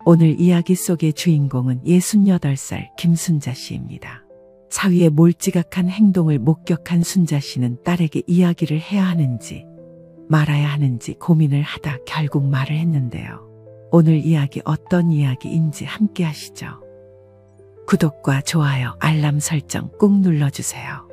오늘 이야기 속의 주인공은 68살 김순자 씨입니다. 사위의 몰지각한 행동을 목격한 순자 씨는 딸에게 이야기를 해야 하는지 말아야 하는지 고민을 하다 결국 말을 했는데요. 오늘 이야기 어떤 이야기인지 함께 하시죠. 구독과 좋아요, 알람 설정 꾹 눌러주세요.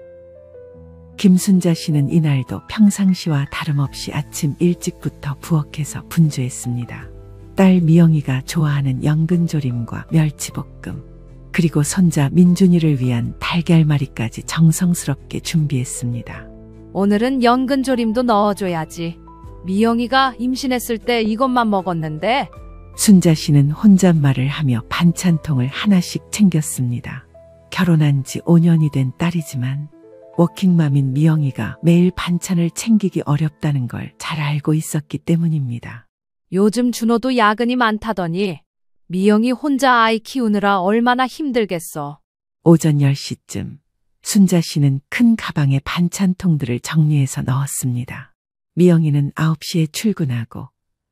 김순자 씨는 이날도 평상시와 다름없이 아침 일찍부터 부엌에서 분주했습니다. 딸 미영이가 좋아하는 연근조림과 멸치볶음, 그리고 손자 민준이를 위한 달걀말이까지 정성스럽게 준비했습니다. 오늘은 연근조림도 넣어줘야지. 미영이가 임신했을 때 이것만 먹었는데. 순자 씨는 혼잣말을 하며 반찬통을 하나씩 챙겼습니다. 결혼한 지 5년이 된 딸이지만 워킹맘인 미영이가 매일 반찬을 챙기기 어렵다는 걸 잘 알고 있었기 때문입니다. 요즘 준호도 야근이 많다더니 미영이 혼자 아이 키우느라 얼마나 힘들겠어. 오전 10시쯤 순자 씨는 큰 가방에 반찬통들을 정리해서 넣었습니다. 미영이는 9시에 출근하고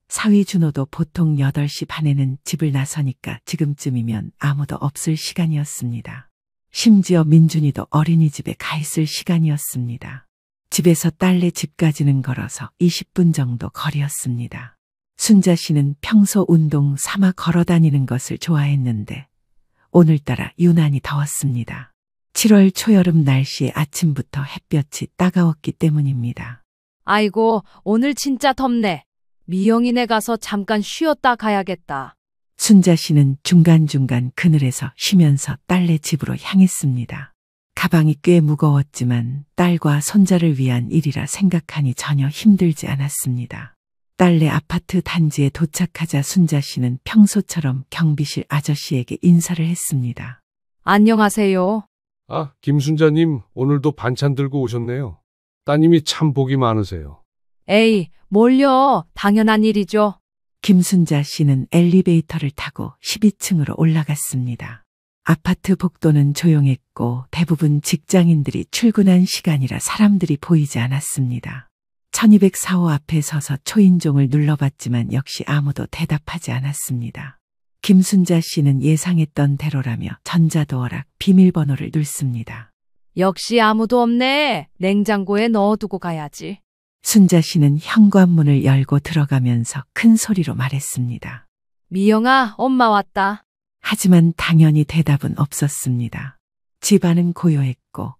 사위 준호도 보통 8시 반에는 집을 나서니까 지금쯤이면 아무도 없을 시간이었습니다. 심지어 민준이도 어린이집에 가 있을 시간이었습니다. 집에서 딸네 집까지는 걸어서 20분 정도 거리였습니다. 순자 씨는 평소 운동 삼아 걸어 다니는 것을 좋아했는데 오늘따라 유난히 더웠습니다. 7월 초여름 날씨에 아침부터 햇볕이 따가웠기 때문입니다. 아이고, 오늘 진짜 덥네. 미영이네 가서 잠깐 쉬었다 가야겠다. 순자 씨는 중간중간 그늘에서 쉬면서 딸네 집으로 향했습니다. 가방이 꽤 무거웠지만 딸과 손자를 위한 일이라 생각하니 전혀 힘들지 않았습니다. 딸네 아파트 단지에 도착하자 순자 씨는 평소처럼 경비실 아저씨에게 인사를 했습니다. 안녕하세요. 아, 김순자님, 오늘도 반찬 들고 오셨네요. 따님이 참 복이 많으세요. 에이, 뭘요? 당연한 일이죠. 김순자 씨는 엘리베이터를 타고 12층으로 올라갔습니다. 아파트 복도는 조용했고 대부분 직장인들이 출근한 시간이라 사람들이 보이지 않았습니다. 1204호 앞에 서서 초인종을 눌러봤지만 역시 아무도 대답하지 않았습니다. 김순자 씨는 예상했던 대로라며 전자도어락 비밀번호를 눌습니다. 역시 아무도 없네. 냉장고에 넣어두고 가야지. 순자 씨는 현관문을 열고 들어가면서 큰 소리로 말했습니다. 미영아, 엄마 왔다. 하지만 당연히 대답은 없었습니다. 집안은 고요했고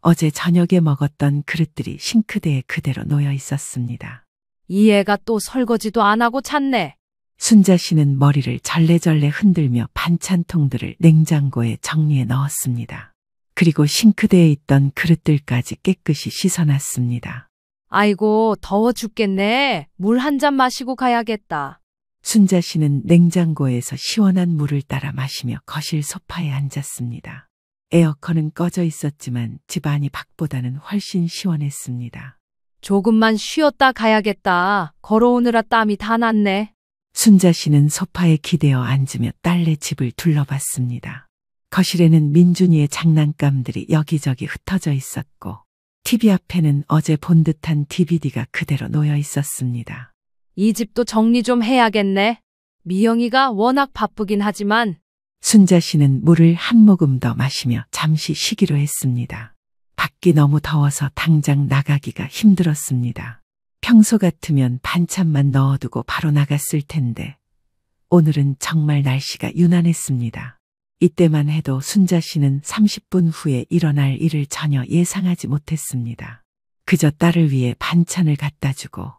어제 저녁에 먹었던 그릇들이 싱크대에 그대로 놓여 있었습니다. 이 애가 또 설거지도 안 하고 잤네. 순자 씨는 머리를 절레절레 흔들며 반찬통들을 냉장고에 정리해 넣었습니다. 그리고 싱크대에 있던 그릇들까지 깨끗이 씻어놨습니다. 아이고, 더워 죽겠네. 물 한 잔 마시고 가야겠다. 순자 씨는 냉장고에서 시원한 물을 따라 마시며 거실 소파에 앉았습니다. 에어컨은 꺼져 있었지만 집안이 밖보다는 훨씬 시원했습니다. 조금만 쉬었다 가야겠다. 걸어오느라 땀이 다 났네. 순자 씨는 소파에 기대어 앉으며 딸네 집을 둘러봤습니다. 거실에는 민준이의 장난감들이 여기저기 흩어져 있었고 TV 앞에는 어제 본 듯한 DVD가 그대로 놓여 있었습니다. 이 집도 정리 좀 해야겠네. 미영이가 워낙 바쁘긴 하지만. 순자 씨는 물을 한 모금 더 마시며 잠시 쉬기로 했습니다. 밖이 너무 더워서 당장 나가기가 힘들었습니다. 평소 같으면 반찬만 넣어두고 바로 나갔을 텐데 오늘은 정말 날씨가 유난했습니다. 이때만 해도 순자 씨는 30분 후에 일어날 일을 전혀 예상하지 못했습니다. 그저 딸을 위해 반찬을 갖다 주고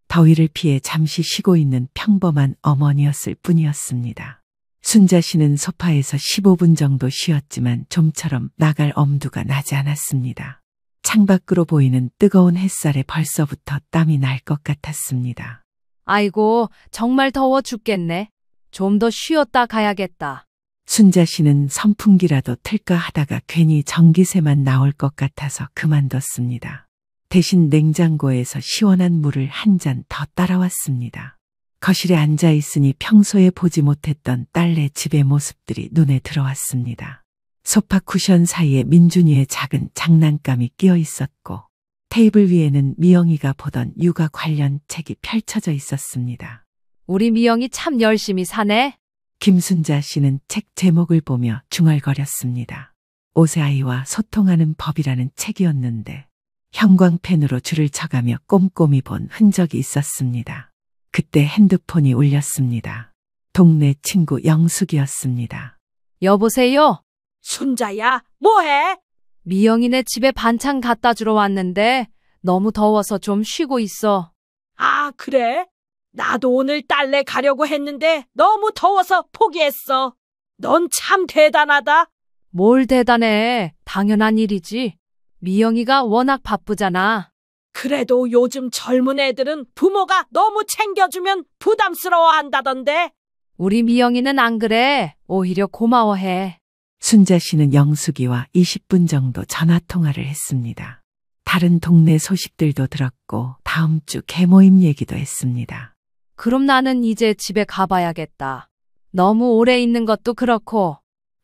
더위를 피해 잠시 쉬고 있는 평범한 어머니였을 뿐이었습니다. 순자 씨는 소파에서 15분 정도 쉬었지만 좀처럼 나갈 엄두가 나지 않았습니다. 창밖으로 보이는 뜨거운 햇살에 벌써부터 땀이 날 것 같았습니다. 아이고, 정말 더워 죽겠네. 좀 더 쉬었다 가야겠다. 순자 씨는 선풍기라도 틀까 하다가 괜히 전기세만 나올 것 같아서 그만뒀습니다. 대신 냉장고에서 시원한 물을 한 잔 더 따라왔습니다. 거실에 앉아 있으니 평소에 보지 못했던 딸네 집의 모습들이 눈에 들어왔습니다. 소파 쿠션 사이에 민준이의 작은 장난감이 끼어 있었고 테이블 위에는 미영이가 보던 육아 관련 책이 펼쳐져 있었습니다. 우리 미영이 참 열심히 사네. 김순자 씨는 책 제목을 보며 중얼거렸습니다. 오세아이와 소통하는 법이라는 책이었는데 형광펜으로 줄을 쳐가며 꼼꼼히 본 흔적이 있었습니다. 그때 핸드폰이 울렸습니다. 동네 친구 영숙이었습니다. 여보세요? 순자야, 뭐해? 미영이네 집에 반찬 갖다 주러 왔는데 너무 더워서 좀 쉬고 있어. 아, 그래? 나도 오늘 딸네 가려고 했는데 너무 더워서 포기했어. 넌 참 대단하다. 뭘 대단해. 당연한 일이지. 미영이가 워낙 바쁘잖아. 그래도 요즘 젊은 애들은 부모가 너무 챙겨주면 부담스러워 한다던데. 우리 미영이는 안 그래. 오히려 고마워해. 순자 씨는 영숙이와 20분 정도 전화 통화를 했습니다. 다른 동네 소식들도 들었고 다음 주 개모임 얘기도 했습니다. 그럼 나는 이제 집에 가봐야겠다. 너무 오래 있는 것도 그렇고.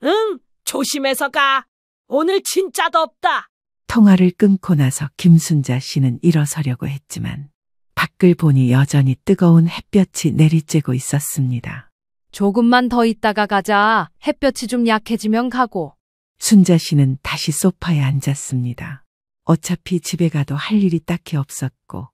응, 조심해서 가. 오늘 진짜 덥다. 통화를 끊고 나서 김순자 씨는 일어서려고 했지만 밖을 보니 여전히 뜨거운 햇볕이 내리쬐고 있었습니다. 조금만 더 있다가 가자. 햇볕이 좀 약해지면 가고. 순자 씨는 다시 소파에 앉았습니다. 어차피 집에 가도 할 일이 딱히 없었고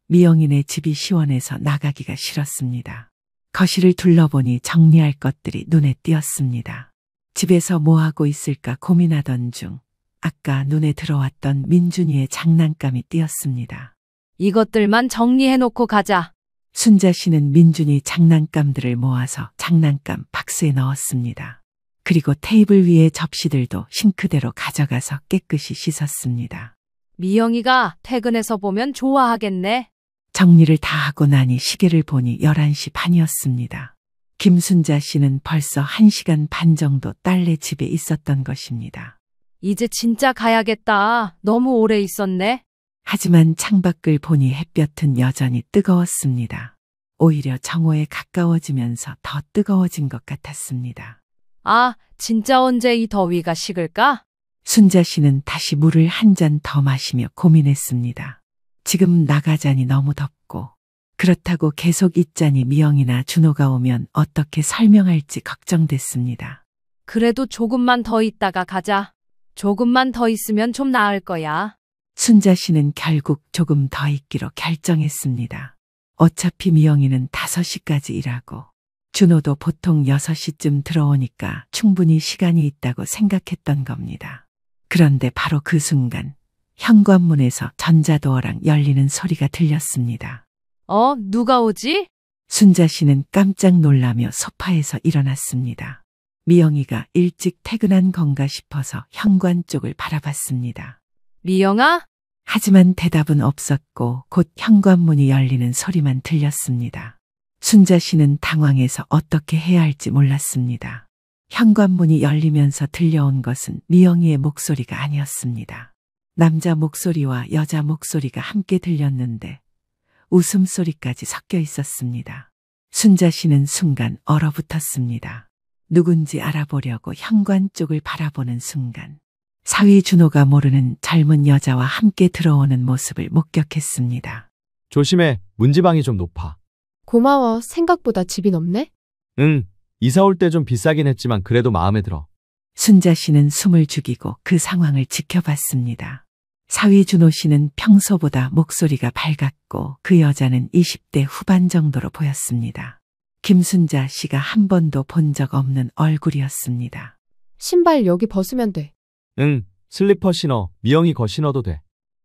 미영이네 집이 시원해서 나가기가 싫었습니다. 거실을 둘러보니 정리할 것들이 눈에 띄었습니다. 집에서 뭐하고 있을까 고민하던 중 아까 눈에 들어왔던 민준이의 장난감이 띄었습니다. 이것들만 정리해놓고 가자. 순자 씨는 민준이 장난감들을 모아서 장난감 박스에 넣었습니다. 그리고 테이블 위의 접시들도 싱크대로 가져가서 깨끗이 씻었습니다. 미영이가 퇴근해서 보면 좋아하겠네. 정리를 다 하고 나니 시계를 보니 11시 반이었습니다. 김순자 씨는 벌써 1시간 반 정도 딸네 집에 있었던 것입니다. 이제 진짜 가야겠다. 너무 오래 있었네. 하지만 창밖을 보니 햇볕은 여전히 뜨거웠습니다. 오히려 정오에 가까워지면서 더 뜨거워진 것 같았습니다. 아, 진짜 언제 이 더위가 식을까? 순자 씨는 다시 물을 한 잔 더 마시며 고민했습니다. 지금 나가자니 너무 덥고 그렇다고 계속 있자니 미영이나 준호가 오면 어떻게 설명할지 걱정됐습니다. 그래도 조금만 더 있다가 가자. 조금만 더 있으면 좀 나을 거야. 순자 씨는 결국 조금 더 있기로 결정했습니다. 어차피 미영이는 5시까지 일하고 준호도 보통 6시쯤 들어오니까 충분히 시간이 있다고 생각했던 겁니다. 그런데 바로 그 순간 현관문에서 전자도어랑 열리는 소리가 들렸습니다. 누가 오지? 순자 씨는 깜짝 놀라며 소파에서 일어났습니다. 미영이가 일찍 퇴근한 건가 싶어서 현관 쪽을 바라봤습니다. 미영아? 하지만 대답은 없었고 곧 현관문이 열리는 소리만 들렸습니다. 순자 씨는 당황해서 어떻게 해야 할지 몰랐습니다. 현관문이 열리면서 들려온 것은 미영이의 목소리가 아니었습니다. 남자 목소리와 여자 목소리가 함께 들렸는데 웃음소리까지 섞여 있었습니다. 순자 씨는 순간 얼어붙었습니다. 누군지 알아보려고 현관 쪽을 바라보는 순간 사위 준호가 모르는 젊은 여자와 함께 들어오는 모습을 목격했습니다. 조심해, 문지방이 좀 높아. 고마워. 생각보다 집이 넓네? 응, 이사 올 때 좀 비싸긴 했지만 그래도 마음에 들어. 순자 씨는 숨을 죽이고 그 상황을 지켜봤습니다. 사위 준호 씨는 평소보다 목소리가 밝았고 그 여자는 20대 후반 정도로 보였습니다. 김순자 씨가 한 번도 본 적 없는 얼굴이었습니다. 신발 여기 벗으면 돼. 응, 슬리퍼 신어. 미영이 거 신어도 돼.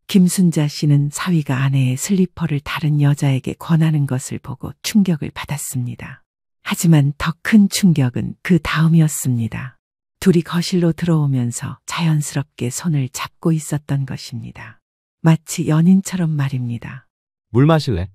김순자 씨는 사위가 아내의 슬리퍼를 다른 여자에게 권하는 것을 보고 충격을 받았습니다. 하지만 더 큰 충격은 그 다음이었습니다. 둘이 거실로 들어오면서 자연스럽게 손을 잡고 있었던 것입니다. 마치 연인처럼 말입니다. 물 마실래?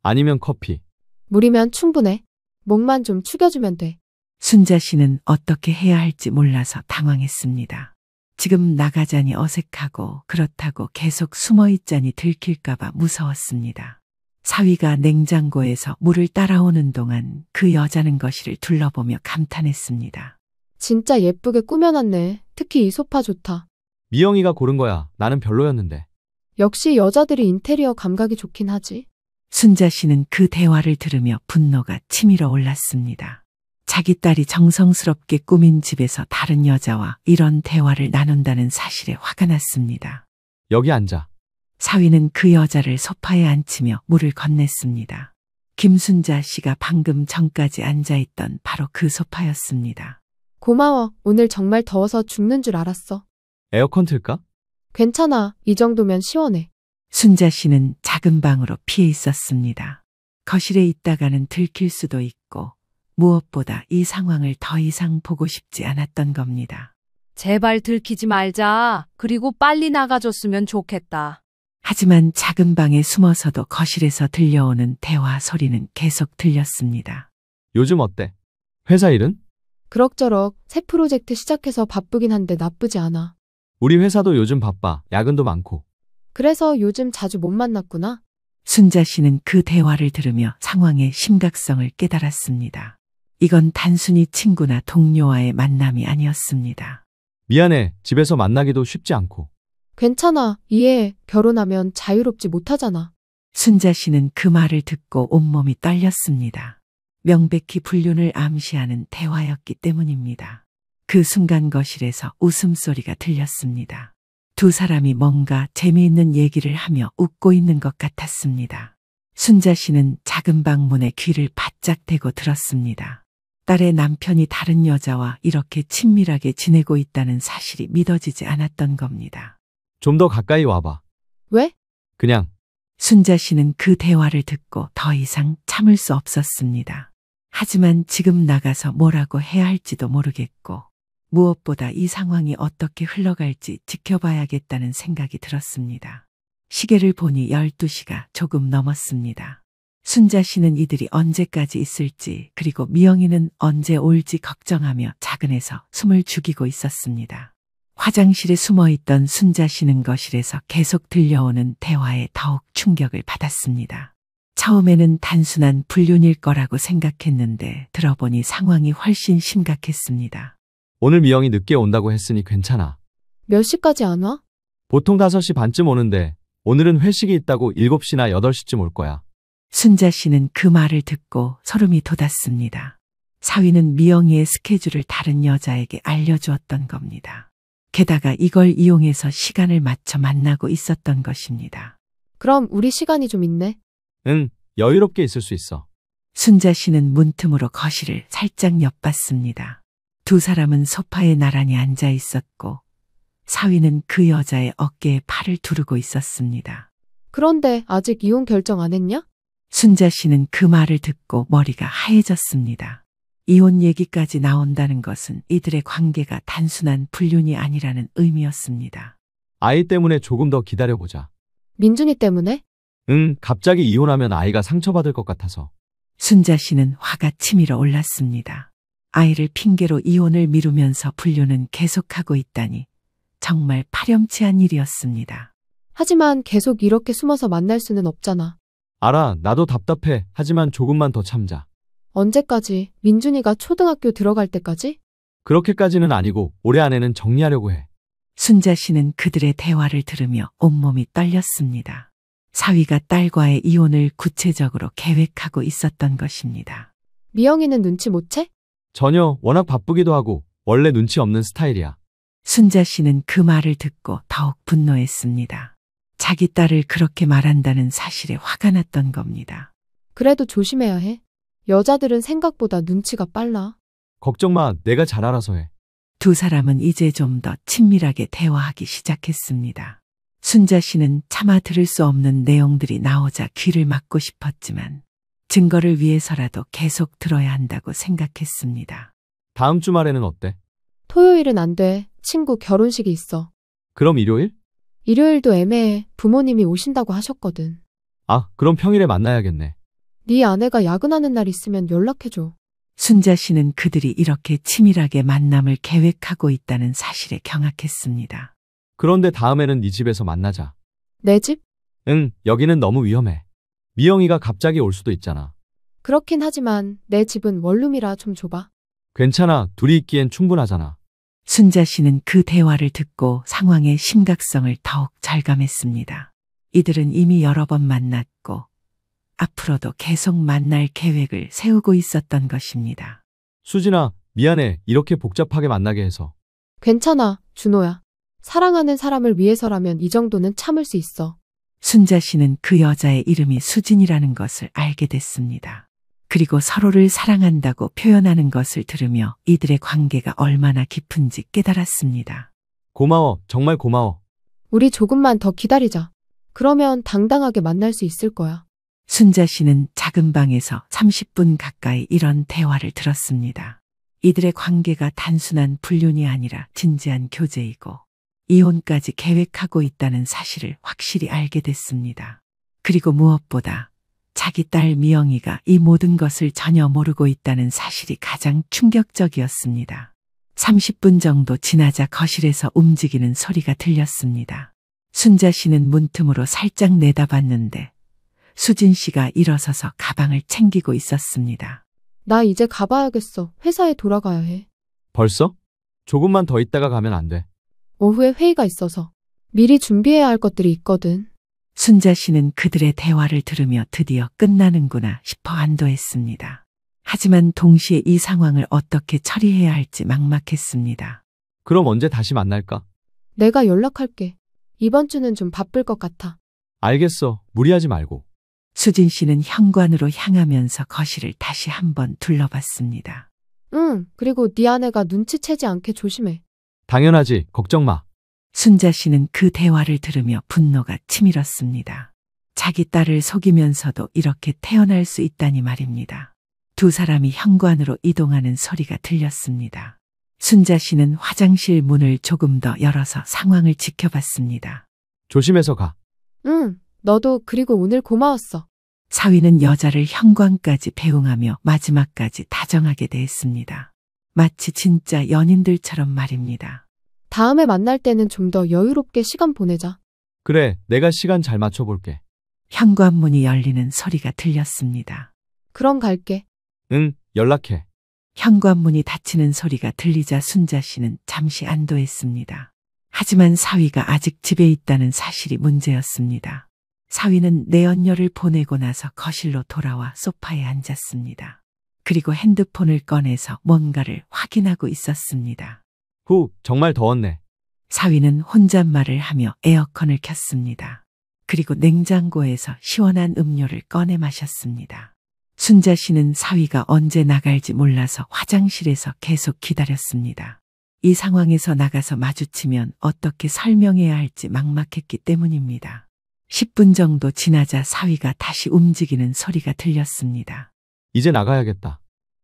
아니면 커피. 물이면 충분해. 목만 좀 축여주면 돼. 순자 씨는 어떻게 해야 할지 몰라서 당황했습니다. 지금 나가자니 어색하고 그렇다고 계속 숨어 있자니 들킬까봐 무서웠습니다. 사위가 냉장고에서 물을 따라오는 동안 그 여자는 거실을 둘러보며 감탄했습니다. 진짜 예쁘게 꾸며놨네. 특히 이 소파 좋다. 미영이가 고른 거야. 나는 별로였는데. 역시 여자들이 인테리어 감각이 좋긴 하지. 순자 씨는 그 대화를 들으며 분노가 치밀어 올랐습니다. 자기 딸이 정성스럽게 꾸민 집에서 다른 여자와 이런 대화를 나눈다는 사실에 화가 났습니다. 여기 앉아. 사위는 그 여자를 소파에 앉히며 물을 건넸습니다. 김순자 씨가 방금 전까지 앉아있던 바로 그 소파였습니다. 고마워. 오늘 정말 더워서 죽는 줄 알았어. 에어컨 틀까? 괜찮아. 이 정도면 시원해. 순자 씨는 작은 방으로 피해 있었습니다. 거실에 있다가는 들킬 수도 있고 무엇보다 이 상황을 더 이상 보고 싶지 않았던 겁니다. 제발 들키지 말자. 그리고 빨리 나가줬으면 좋겠다. 하지만 작은 방에 숨어서도 거실에서 들려오는 대화 소리는 계속 들렸습니다. 요즘 어때? 회사 일은? 그럭저럭 새 프로젝트 시작해서 바쁘긴 한데 나쁘지 않아. 우리 회사도 요즘 바빠. 야근도 많고. 그래서 요즘 자주 못 만났구나. 순자 씨는 그 대화를 들으며 상황의 심각성을 깨달았습니다. 이건 단순히 친구나 동료와의 만남이 아니었습니다. 미안해. 집에서 만나기도 쉽지 않고. 괜찮아. 이해해. 결혼하면 자유롭지 못하잖아. 순자 씨는 그 말을 듣고 온몸이 떨렸습니다. 명백히 불륜을 암시하는 대화였기 때문입니다. 그 순간 거실에서 웃음소리가 들렸습니다. 두 사람이 뭔가 재미있는 얘기를 하며 웃고 있는 것 같았습니다. 순자 씨는 작은 방 문에 귀를 바짝 대고 들었습니다. 딸의 남편이 다른 여자와 이렇게 친밀하게 지내고 있다는 사실이 믿어지지 않았던 겁니다. 좀 더 가까이 와봐. 왜? 그냥. 순자 씨는 그 대화를 듣고 더 이상 참을 수 없었습니다. 하지만 지금 나가서 뭐라고 해야 할지도 모르겠고 무엇보다 이 상황이 어떻게 흘러갈지 지켜봐야겠다는 생각이 들었습니다. 시계를 보니 12시가 조금 넘었습니다. 순자 씨는 이들이 언제까지 있을지 그리고 미영이는 언제 올지 걱정하며 차근해서 숨을 죽이고 있었습니다. 화장실에 숨어있던 순자 씨는 거실에서 계속 들려오는 대화에 더욱 충격을 받았습니다. 처음에는 단순한 불륜일 거라고 생각했는데 들어보니 상황이 훨씬 심각했습니다. 오늘 미영이 늦게 온다고 했으니 괜찮아. 몇 시까지 안 와? 보통 5시 반쯤 오는데 오늘은 회식이 있다고 7시나 8시쯤 올 거야. 순자 씨는 그 말을 듣고 소름이 돋았습니다. 사위는 미영이의 스케줄을 다른 여자에게 알려주었던 겁니다. 게다가 이걸 이용해서 시간을 맞춰 만나고 있었던 것입니다. 그럼 우리 시간이 좀 있네. 응, 여유롭게 있을 수 있어. 순자 씨는 문틈으로 거실을 살짝 엿봤습니다. 두 사람은 소파에 나란히 앉아 있었고 사위는 그 여자의 어깨에 팔을 두르고 있었습니다. 그런데 아직 이혼 결정 안 했냐? 순자 씨는 그 말을 듣고 머리가 하얘졌습니다. 이혼 얘기까지 나온다는 것은 이들의 관계가 단순한 불륜이 아니라는 의미였습니다. 아이 때문에 조금 더 기다려보자. 민준이 때문에? 응, 갑자기 이혼하면 아이가 상처받을 것 같아서. 순자 씨는 화가 치밀어 올랐습니다. 아이를 핑계로 이혼을 미루면서 불륜은 계속하고 있다니 정말 파렴치한 일이었습니다. 하지만 계속 이렇게 숨어서 만날 수는 없잖아. 알아, 나도 답답해. 하지만 조금만 더 참자. 언제까지? 민준이가 초등학교 들어갈 때까지? 그렇게까지는 아니고 올해 안에는 정리하려고 해. 순자 씨는 그들의 대화를 들으며 온몸이 떨렸습니다. 사위가 딸과의 이혼을 구체적으로 계획하고 있었던 것입니다. 미영이는 눈치 못 채? 전혀, 워낙 바쁘기도 하고 원래 눈치 없는 스타일이야. 순자 씨는 그 말을 듣고 더욱 분노했습니다. 자기 딸을 그렇게 말한다는 사실에 화가 났던 겁니다. 그래도 조심해야 해. 여자들은 생각보다 눈치가 빨라. 걱정 마, 내가 잘 알아서 해. 두 사람은 이제 좀 더 친밀하게 대화하기 시작했습니다. 순자 씨는 차마 들을 수 없는 내용들이 나오자 귀를 막고 싶었지만 증거를 위해서라도 계속 들어야 한다고 생각했습니다. 다음 주말에는 어때? 토요일은 안 돼. 친구 결혼식이 있어. 그럼 일요일? 일요일도 애매해. 부모님이 오신다고 하셨거든. 아, 그럼 평일에 만나야겠네. 네 아내가 야근하는 날 있으면 연락해줘. 순자 씨는 그들이 이렇게 치밀하게 만남을 계획하고 있다는 사실에 경악했습니다. 그런데 다음에는 네 집에서 만나자. 내 집? 응, 여기는 너무 위험해. 미영이가 갑자기 올 수도 있잖아. 그렇긴 하지만 내 집은 원룸이라 좀 좁아. 괜찮아, 둘이 있기엔 충분하잖아. 순자 씨는 그 대화를 듣고 상황의 심각성을 더욱 절감했습니다. 이들은 이미 여러 번 만났고 앞으로도 계속 만날 계획을 세우고 있었던 것입니다. 수진아, 미안해. 이렇게 복잡하게 만나게 해서. 괜찮아, 준호야. 사랑하는 사람을 위해서라면 이 정도는 참을 수 있어. 순자 씨는 그 여자의 이름이 수진이라는 것을 알게 됐습니다. 그리고 서로를 사랑한다고 표현하는 것을 들으며 이들의 관계가 얼마나 깊은지 깨달았습니다. 고마워. 정말 고마워. 우리 조금만 더 기다리자. 그러면 당당하게 만날 수 있을 거야. 순자 씨는 작은 방에서 30분 가까이 이런 대화를 들었습니다. 이들의 관계가 단순한 불륜이 아니라 진지한 교제이고 이혼까지 계획하고 있다는 사실을 확실히 알게 됐습니다. 그리고 무엇보다 자기 딸 미영이가 이 모든 것을 전혀 모르고 있다는 사실이 가장 충격적이었습니다. 30분 정도 지나자 거실에서 움직이는 소리가 들렸습니다. 순자 씨는 문틈으로 살짝 내다봤는데 수진 씨가 일어서서 가방을 챙기고 있었습니다. 나 이제 가봐야겠어. 회사에 돌아가야 해. 벌써? 조금만 더 있다가 가면 안 돼. 오후에 회의가 있어서 미리 준비해야 할 것들이 있거든. 순자 씨는 그들의 대화를 들으며 드디어 끝나는구나 싶어 안도했습니다. 하지만 동시에 이 상황을 어떻게 처리해야 할지 막막했습니다. 그럼 언제 다시 만날까? 내가 연락할게. 이번 주는 좀 바쁠 것 같아. 알겠어. 무리하지 말고. 수진 씨는 현관으로 향하면서 거실을 다시 한번 둘러봤습니다. 응, 그리고 네 아내가 눈치채지 않게 조심해. 당연하지. 걱정 마. 순자 씨는 그 대화를 들으며 분노가 치밀었습니다. 자기 딸을 속이면서도 이렇게 태어날 수 있다니 말입니다. 두 사람이 현관으로 이동하는 소리가 들렸습니다. 순자 씨는 화장실 문을 조금 더 열어서 상황을 지켜봤습니다. 조심해서 가. 응, 너도 그리고 오늘 고마웠어. 사위는 여자를 현관까지 배웅하며 마지막까지 다정하게 대했습니다. 마치 진짜 연인들처럼 말입니다. 다음에 만날 때는 좀 더 여유롭게 시간 보내자. 그래, 내가 시간 잘 맞춰볼게. 현관문이 열리는 소리가 들렸습니다. 그럼 갈게. 응, 연락해. 현관문이 닫히는 소리가 들리자 순자 씨는 잠시 안도했습니다. 하지만 사위가 아직 집에 있다는 사실이 문제였습니다. 사위는 내연녀를 보내고 나서 거실로 돌아와 소파에 앉았습니다. 그리고 핸드폰을 꺼내서 뭔가를 확인하고 있었습니다. 후, 정말 더웠네. 사위는 혼잣말을 하며 에어컨을 켰습니다. 그리고 냉장고에서 시원한 음료를 꺼내 마셨습니다. 순자 씨는 사위가 언제 나갈지 몰라서 화장실에서 계속 기다렸습니다. 이 상황에서 나가서 마주치면 어떻게 설명해야 할지 막막했기 때문입니다. 10분 정도 지나자 사위가 다시 움직이는 소리가 들렸습니다. 이제 나가야겠다.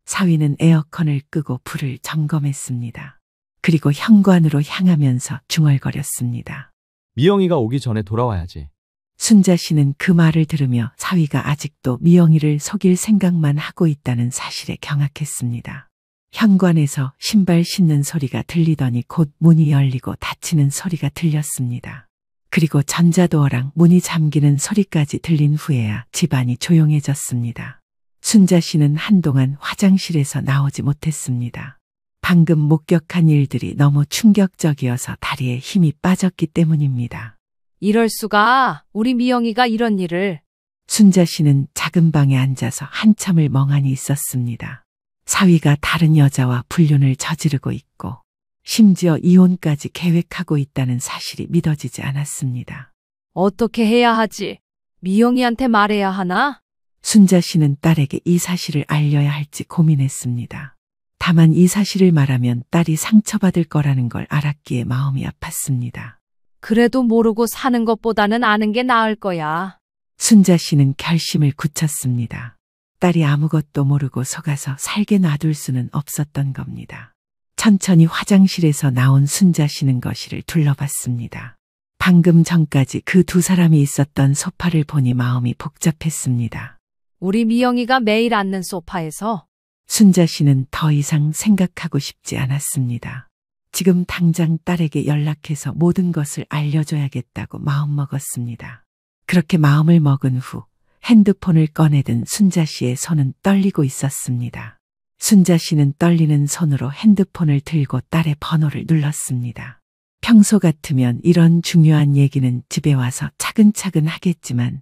사위는 에어컨을 끄고 불을 점검했습니다. 그리고 현관으로 향하면서 중얼거렸습니다. 미영이가 오기 전에 돌아와야지. 순자 씨는 그 말을 들으며 사위가 아직도 미영이를 속일 생각만 하고 있다는 사실에 경악했습니다. 현관에서 신발 신는 소리가 들리더니 곧 문이 열리고 닫히는 소리가 들렸습니다. 그리고 전자도어랑 문이 잠기는 소리까지 들린 후에야 집안이 조용해졌습니다. 순자 씨는 한동안 화장실에서 나오지 못했습니다. 방금 목격한 일들이 너무 충격적이어서 다리에 힘이 빠졌기 때문입니다. 이럴 수가. 우리 미영이가 이런 일을. 순자 씨는 작은 방에 앉아서 한참을 멍하니 있었습니다. 사위가 다른 여자와 불륜을 저지르고 있고 심지어 이혼까지 계획하고 있다는 사실이 믿어지지 않았습니다. 어떻게 해야 하지? 미영이한테 말해야 하나? 순자 씨는 딸에게 이 사실을 알려야 할지 고민했습니다. 다만 이 사실을 말하면 딸이 상처받을 거라는 걸 알았기에 마음이 아팠습니다. 그래도 모르고 사는 것보다는 아는 게 나을 거야. 순자 씨는 결심을 굳혔습니다. 딸이 아무것도 모르고 속아서 살게 놔둘 수는 없었던 겁니다. 천천히 화장실에서 나온 순자 씨는 거실을 둘러봤습니다. 방금 전까지 그 두 사람이 있었던 소파를 보니 마음이 복잡했습니다. 우리 미영이가 매일 앉는 소파에서. 순자 씨는 더 이상 생각하고 싶지 않았습니다. 지금 당장 딸에게 연락해서 모든 것을 알려줘야겠다고 마음먹었습니다. 그렇게 마음을 먹은 후 핸드폰을 꺼내든 순자 씨의 손은 떨리고 있었습니다. 순자 씨는 떨리는 손으로 핸드폰을 들고 딸의 번호를 눌렀습니다. 평소 같으면 이런 중요한 얘기는 집에 와서 차근차근 하겠지만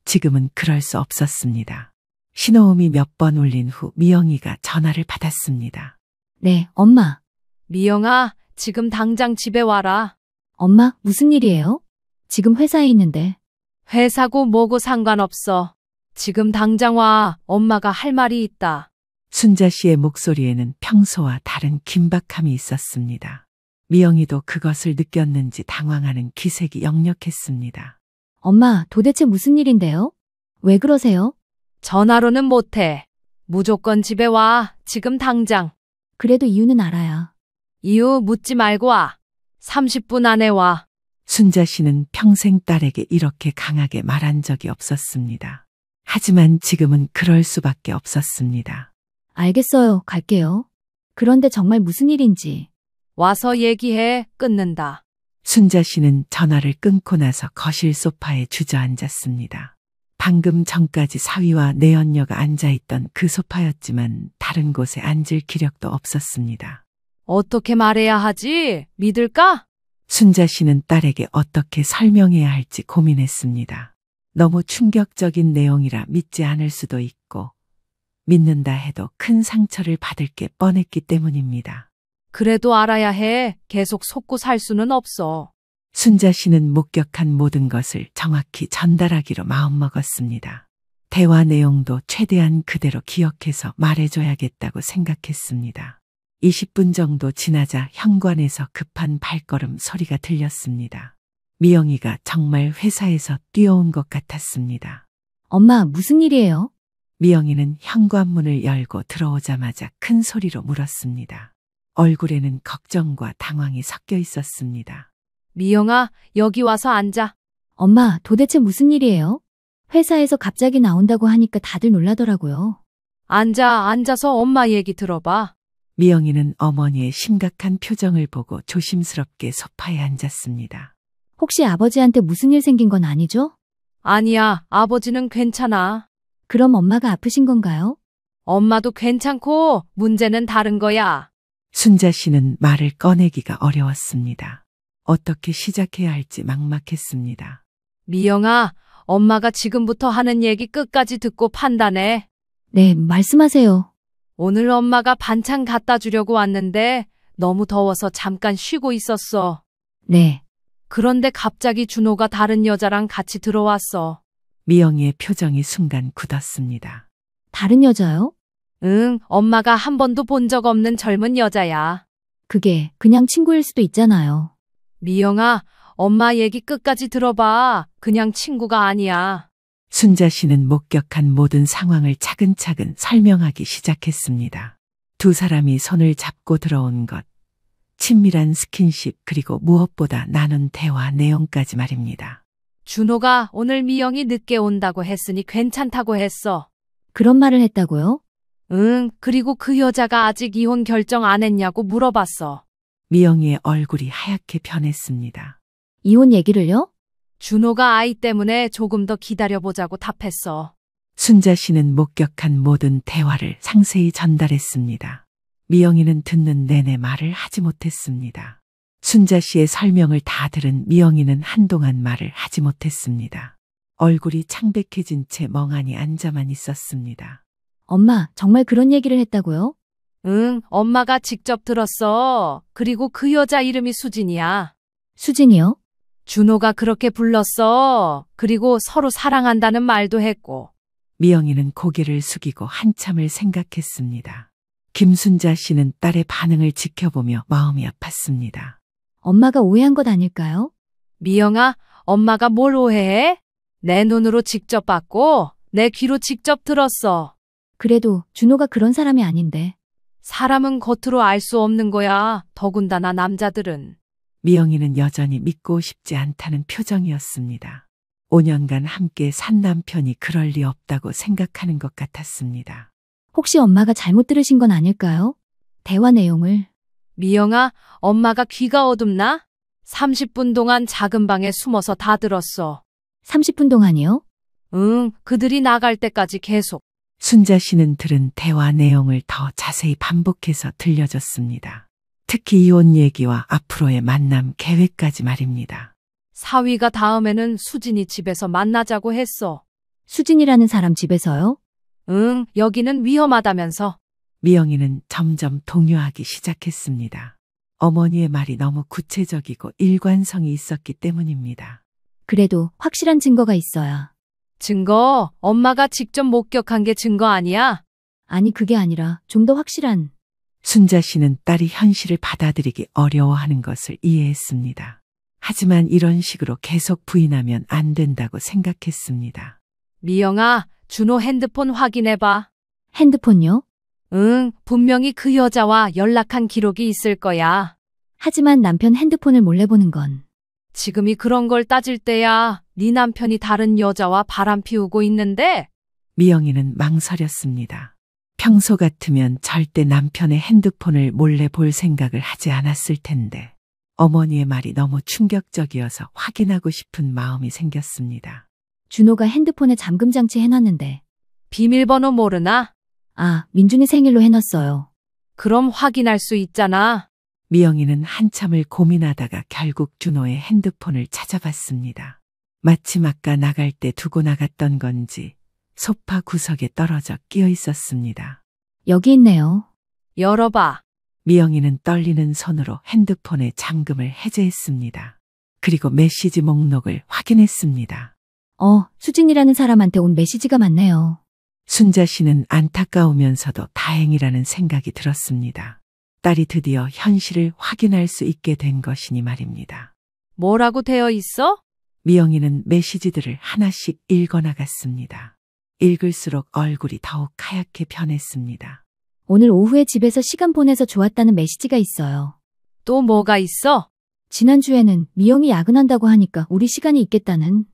지금은 그럴 수 없었습니다. 신호음이 몇 번 울린 후 미영이가 전화를 받았습니다. 네, 엄마. 미영아, 지금 당장 집에 와라. 엄마, 무슨 일이에요? 지금 회사에 있는데. 회사고 뭐고 상관없어. 지금 당장 와. 엄마가 할 말이 있다. 순자 씨의 목소리에는 평소와 다른 긴박함이 있었습니다. 미영이도 그것을 느꼈는지 당황하는 기색이 역력했습니다. 엄마, 도대체 무슨 일인데요? 왜 그러세요? 전화로는 못해. 무조건 집에 와. 지금 당장. 그래도 이유는 알아야. 이유 묻지 말고 와. 30분 안에 와. 순자 씨는 평생 딸에게 이렇게 강하게 말한 적이 없었습니다. 하지만 지금은 그럴 수밖에 없었습니다. 알겠어요. 갈게요. 그런데 정말 무슨 일인지. 와서 얘기해. 끊는다. 순자 씨는 전화를 끊고 나서 거실 소파에 주저앉았습니다. 방금 전까지 사위와 내연녀가 앉아있던 그 소파였지만 다른 곳에 앉을 기력도 없었습니다. 어떻게 말해야 하지? 믿을까? 순자 씨는 딸에게 어떻게 설명해야 할지 고민했습니다. 너무 충격적인 내용이라 믿지 않을 수도 있고 믿는다 해도 큰 상처를 받을 게 뻔했기 때문입니다. 그래도 알아야 해. 계속 속고 살 수는 없어. 순자 씨는 목격한 모든 것을 정확히 전달하기로 마음먹었습니다. 대화 내용도 최대한 그대로 기억해서 말해줘야겠다고 생각했습니다. 20분 정도 지나자 현관에서 급한 발걸음 소리가 들렸습니다. 미영이가 정말 회사에서 뛰어온 것 같았습니다. 엄마, 무슨 일이에요? 미영이는 현관문을 열고 들어오자마자 큰 소리로 물었습니다. 얼굴에는 걱정과 당황이 섞여 있었습니다. 미영아, 여기 와서 앉아. 엄마, 도대체 무슨 일이에요? 회사에서 갑자기 나온다고 하니까 다들 놀라더라고요. 앉아서 엄마 얘기 들어봐. 미영이는 어머니의 심각한 표정을 보고 조심스럽게 소파에 앉았습니다. 혹시 아버지한테 무슨 일 생긴 건 아니죠? 아니야, 아버지는 괜찮아. 그럼 엄마가 아프신 건가요? 엄마도 괜찮고 문제는 다른 거야. 순자 씨는 말을 꺼내기가 어려웠습니다. 어떻게 시작해야 할지 막막했습니다. 미영아, 엄마가 지금부터 하는 얘기 끝까지 듣고 판단해. 네, 말씀하세요. 오늘 엄마가 반찬 갖다 주려고 왔는데 너무 더워서 잠깐 쉬고 있었어. 네. 그런데 갑자기 준호가 다른 여자랑 같이 들어왔어. 미영이의 표정이 순간 굳었습니다. 다른 여자요? 응, 엄마가 한 번도 본 적 없는 젊은 여자야. 그게 그냥 친구일 수도 있잖아요. 미영아, 엄마 얘기 끝까지 들어봐. 그냥 친구가 아니야. 순자 씨는 목격한 모든 상황을 차근차근 설명하기 시작했습니다. 두 사람이 손을 잡고 들어온 것, 친밀한 스킨십 그리고 무엇보다 나눈 대화 내용까지 말입니다. 준호가 오늘 미영이 늦게 온다고 했으니 괜찮다고 했어. 그런 말을 했다고요? 응, 그리고 그 여자가 아직 이혼 결정 안 했냐고 물어봤어. 미영이의 얼굴이 하얗게 변했습니다. 이혼 얘기를요? 준호가 아이 때문에 조금 더 기다려보자고 답했어. 순자 씨는 목격한 모든 대화를 상세히 전달했습니다. 미영이는 듣는 내내 말을 하지 못했습니다. 순자 씨의 설명을 다 들은 미영이는 한동안 말을 하지 못했습니다. 얼굴이 창백해진 채 멍하니 앉아만 있었습니다. 엄마, 정말 그런 얘기를 했다고요? 응, 엄마가 직접 들었어. 그리고 그 여자 이름이 수진이야. 수진이요? 준호가 그렇게 불렀어. 그리고 서로 사랑한다는 말도 했고. 미영이는 고개를 숙이고 한참을 생각했습니다. 김순자 씨는 딸의 반응을 지켜보며 마음이 아팠습니다. 엄마가 오해한 것 아닐까요? 미영아, 엄마가 뭘 오해해? 내 눈으로 직접 봤고 내 귀로 직접 들었어. 그래도 준호가 그런 사람이 아닌데. 사람은 겉으로 알 수 없는 거야. 더군다나 남자들은. 미영이는 여전히 믿고 싶지 않다는 표정이었습니다. 5년간 함께 산 남편이 그럴 리 없다고 생각하는 것 같았습니다. 혹시 엄마가 잘못 들으신 건 아닐까요? 대화 내용을. 미영아, 엄마가 귀가 어둡나? 30분 동안 작은 방에 숨어서 다 들었어. 30분 동안이요? 응, 그들이 나갈 때까지 계속. 순자 씨는 들은 대화 내용을 더 자세히 반복해서 들려줬습니다. 특히 이혼 얘기와 앞으로의 만남 계획까지 말입니다. 사위가 다음에는 수진이 집에서 만나자고 했어. 수진이라는 사람 집에서요? 응, 여기는 위험하다면서. 미영이는 점점 동요하기 시작했습니다. 어머니의 말이 너무 구체적이고 일관성이 있었기 때문입니다. 그래도 확실한 증거가 있어야. 증거, 엄마가 직접 목격한 게 증거 아니야? 아니, 그게 아니라 좀 더 확실한. 순자 씨는 딸이 현실을 받아들이기 어려워하는 것을 이해했습니다. 하지만 이런 식으로 계속 부인하면 안 된다고 생각했습니다. 미영아, 준호 핸드폰 확인해봐. 핸드폰요? 응, 분명히 그 여자와 연락한 기록이 있을 거야. 하지만 남편 핸드폰을 몰래 보는 건. 지금이 그런 걸 따질 때야. 네 남편이 다른 여자와 바람 피우고 있는데? 미영이는 망설였습니다. 평소 같으면 절대 남편의 핸드폰을 몰래 볼 생각을 하지 않았을 텐데 어머니의 말이 너무 충격적이어서 확인하고 싶은 마음이 생겼습니다. 준호가 핸드폰에 잠금 장치 해놨는데. 비밀번호 모르나? 아, 민준이 생일로 해놨어요. 그럼 확인할 수 있잖아. 미영이는 한참을 고민하다가 결국 준호의 핸드폰을 찾아봤습니다. 마침 아까 나갈 때 두고 나갔던 건지 소파 구석에 떨어져 끼어 있었습니다. 여기 있네요. 열어봐. 미영이는 떨리는 손으로 핸드폰의 잠금을 해제했습니다. 그리고 메시지 목록을 확인했습니다. 수진이라는 사람한테 온 메시지가 많네요. 순자 씨는 안타까우면서도 다행이라는 생각이 들었습니다. 딸이 드디어 현실을 확인할 수 있게 된 것이니 말입니다. 뭐라고 되어 있어? 미영이는 메시지들을 하나씩 읽어나갔습니다. 읽을수록 얼굴이 더욱 하얗게 변했습니다. 오늘 오후에 집에서 시간 보내서 좋았다는 메시지가 있어요. 또 뭐가 있어? 지난주에는 미영이 야근한다고 하니까 우리 시간이 있겠다는.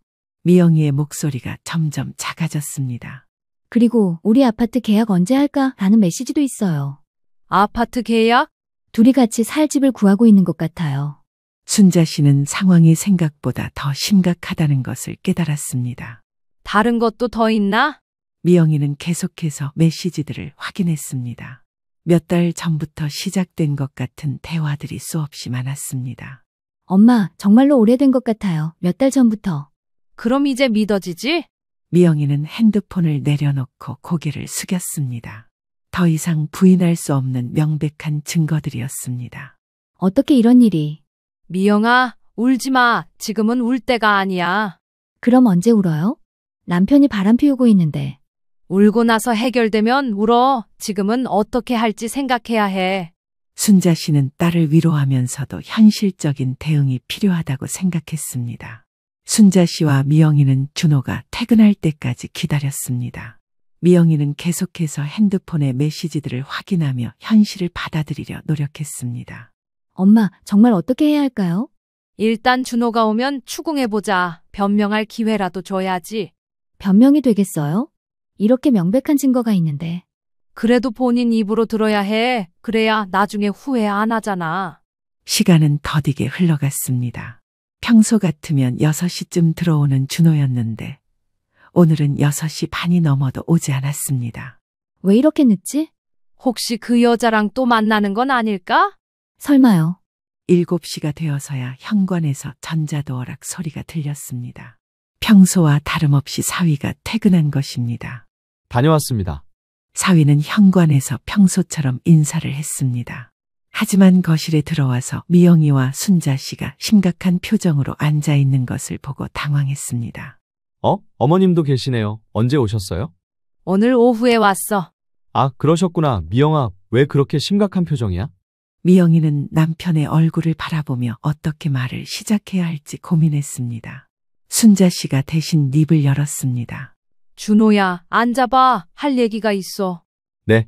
미영이의 목소리가 점점 작아졌습니다. 그리고 우리 아파트 계약 언제 할까? 라는 메시지도 있어요. 아파트 계약? 둘이 같이 살 집을 구하고 있는 것 같아요. 순자 씨는 상황이 생각보다 더 심각하다는 것을 깨달았습니다. 다른 것도 더 있나? 미영이는 계속해서 메시지들을 확인했습니다. 몇 달 전부터 시작된 것 같은 대화들이 수없이 많았습니다. 엄마, 정말로 오래된 것 같아요. 몇 달 전부터. 그럼 이제 믿어지지? 미영이는 핸드폰을 내려놓고 고개를 숙였습니다. 더 이상 부인할 수 없는 명백한 증거들이었습니다. 어떻게 이런 일이. 미영아, 울지 마. 지금은 울 때가 아니야. 그럼 언제 울어요? 남편이 바람 피우고 있는데. 울고 나서 해결되면 울어. 지금은 어떻게 할지 생각해야 해. 순자 씨는 딸을 위로하면서도 현실적인 대응이 필요하다고 생각했습니다. 순자 씨와 미영이는 준호가 퇴근할 때까지 기다렸습니다. 미영이는 계속해서 핸드폰의 메시지들을 확인하며 현실을 받아들이려 노력했습니다. 엄마, 정말 어떻게 해야 할까요? 일단 준호가 오면 추궁해보자. 변명할 기회라도 줘야지. 변명이 되겠어요? 이렇게 명백한 증거가 있는데. 그래도 본인 입으로 들어야 해. 그래야 나중에 후회 안 하잖아. 시간은 더디게 흘러갔습니다. 평소 같으면 6시쯤 들어오는 준호였는데 오늘은 6시 반이 넘어도 오지 않았습니다. 왜 이렇게 늦지? 혹시 그 여자랑 또 만나는 건 아닐까? 설마요. 7시가 되어서야 현관에서 전자도어락 소리가 들렸습니다. 평소와 다름없이 사위가 퇴근한 것입니다. 다녀왔습니다. 사위는 현관에서 평소처럼 인사를 했습니다. 하지만 거실에 들어와서 미영이와 순자 씨가 심각한 표정으로 앉아 있는 것을 보고 당황했습니다. 어머님도 계시네요. 언제 오셨어요? 오늘 오후에 왔어. 아, 그러셨구나. 미영아, 왜 그렇게 심각한 표정이야? 미영이는 남편의 얼굴을 바라보며 어떻게 말을 시작해야 할지 고민했습니다. 순자 씨가 대신 입을 열었습니다. 준호야, 앉아봐. 할 얘기가 있어. 네.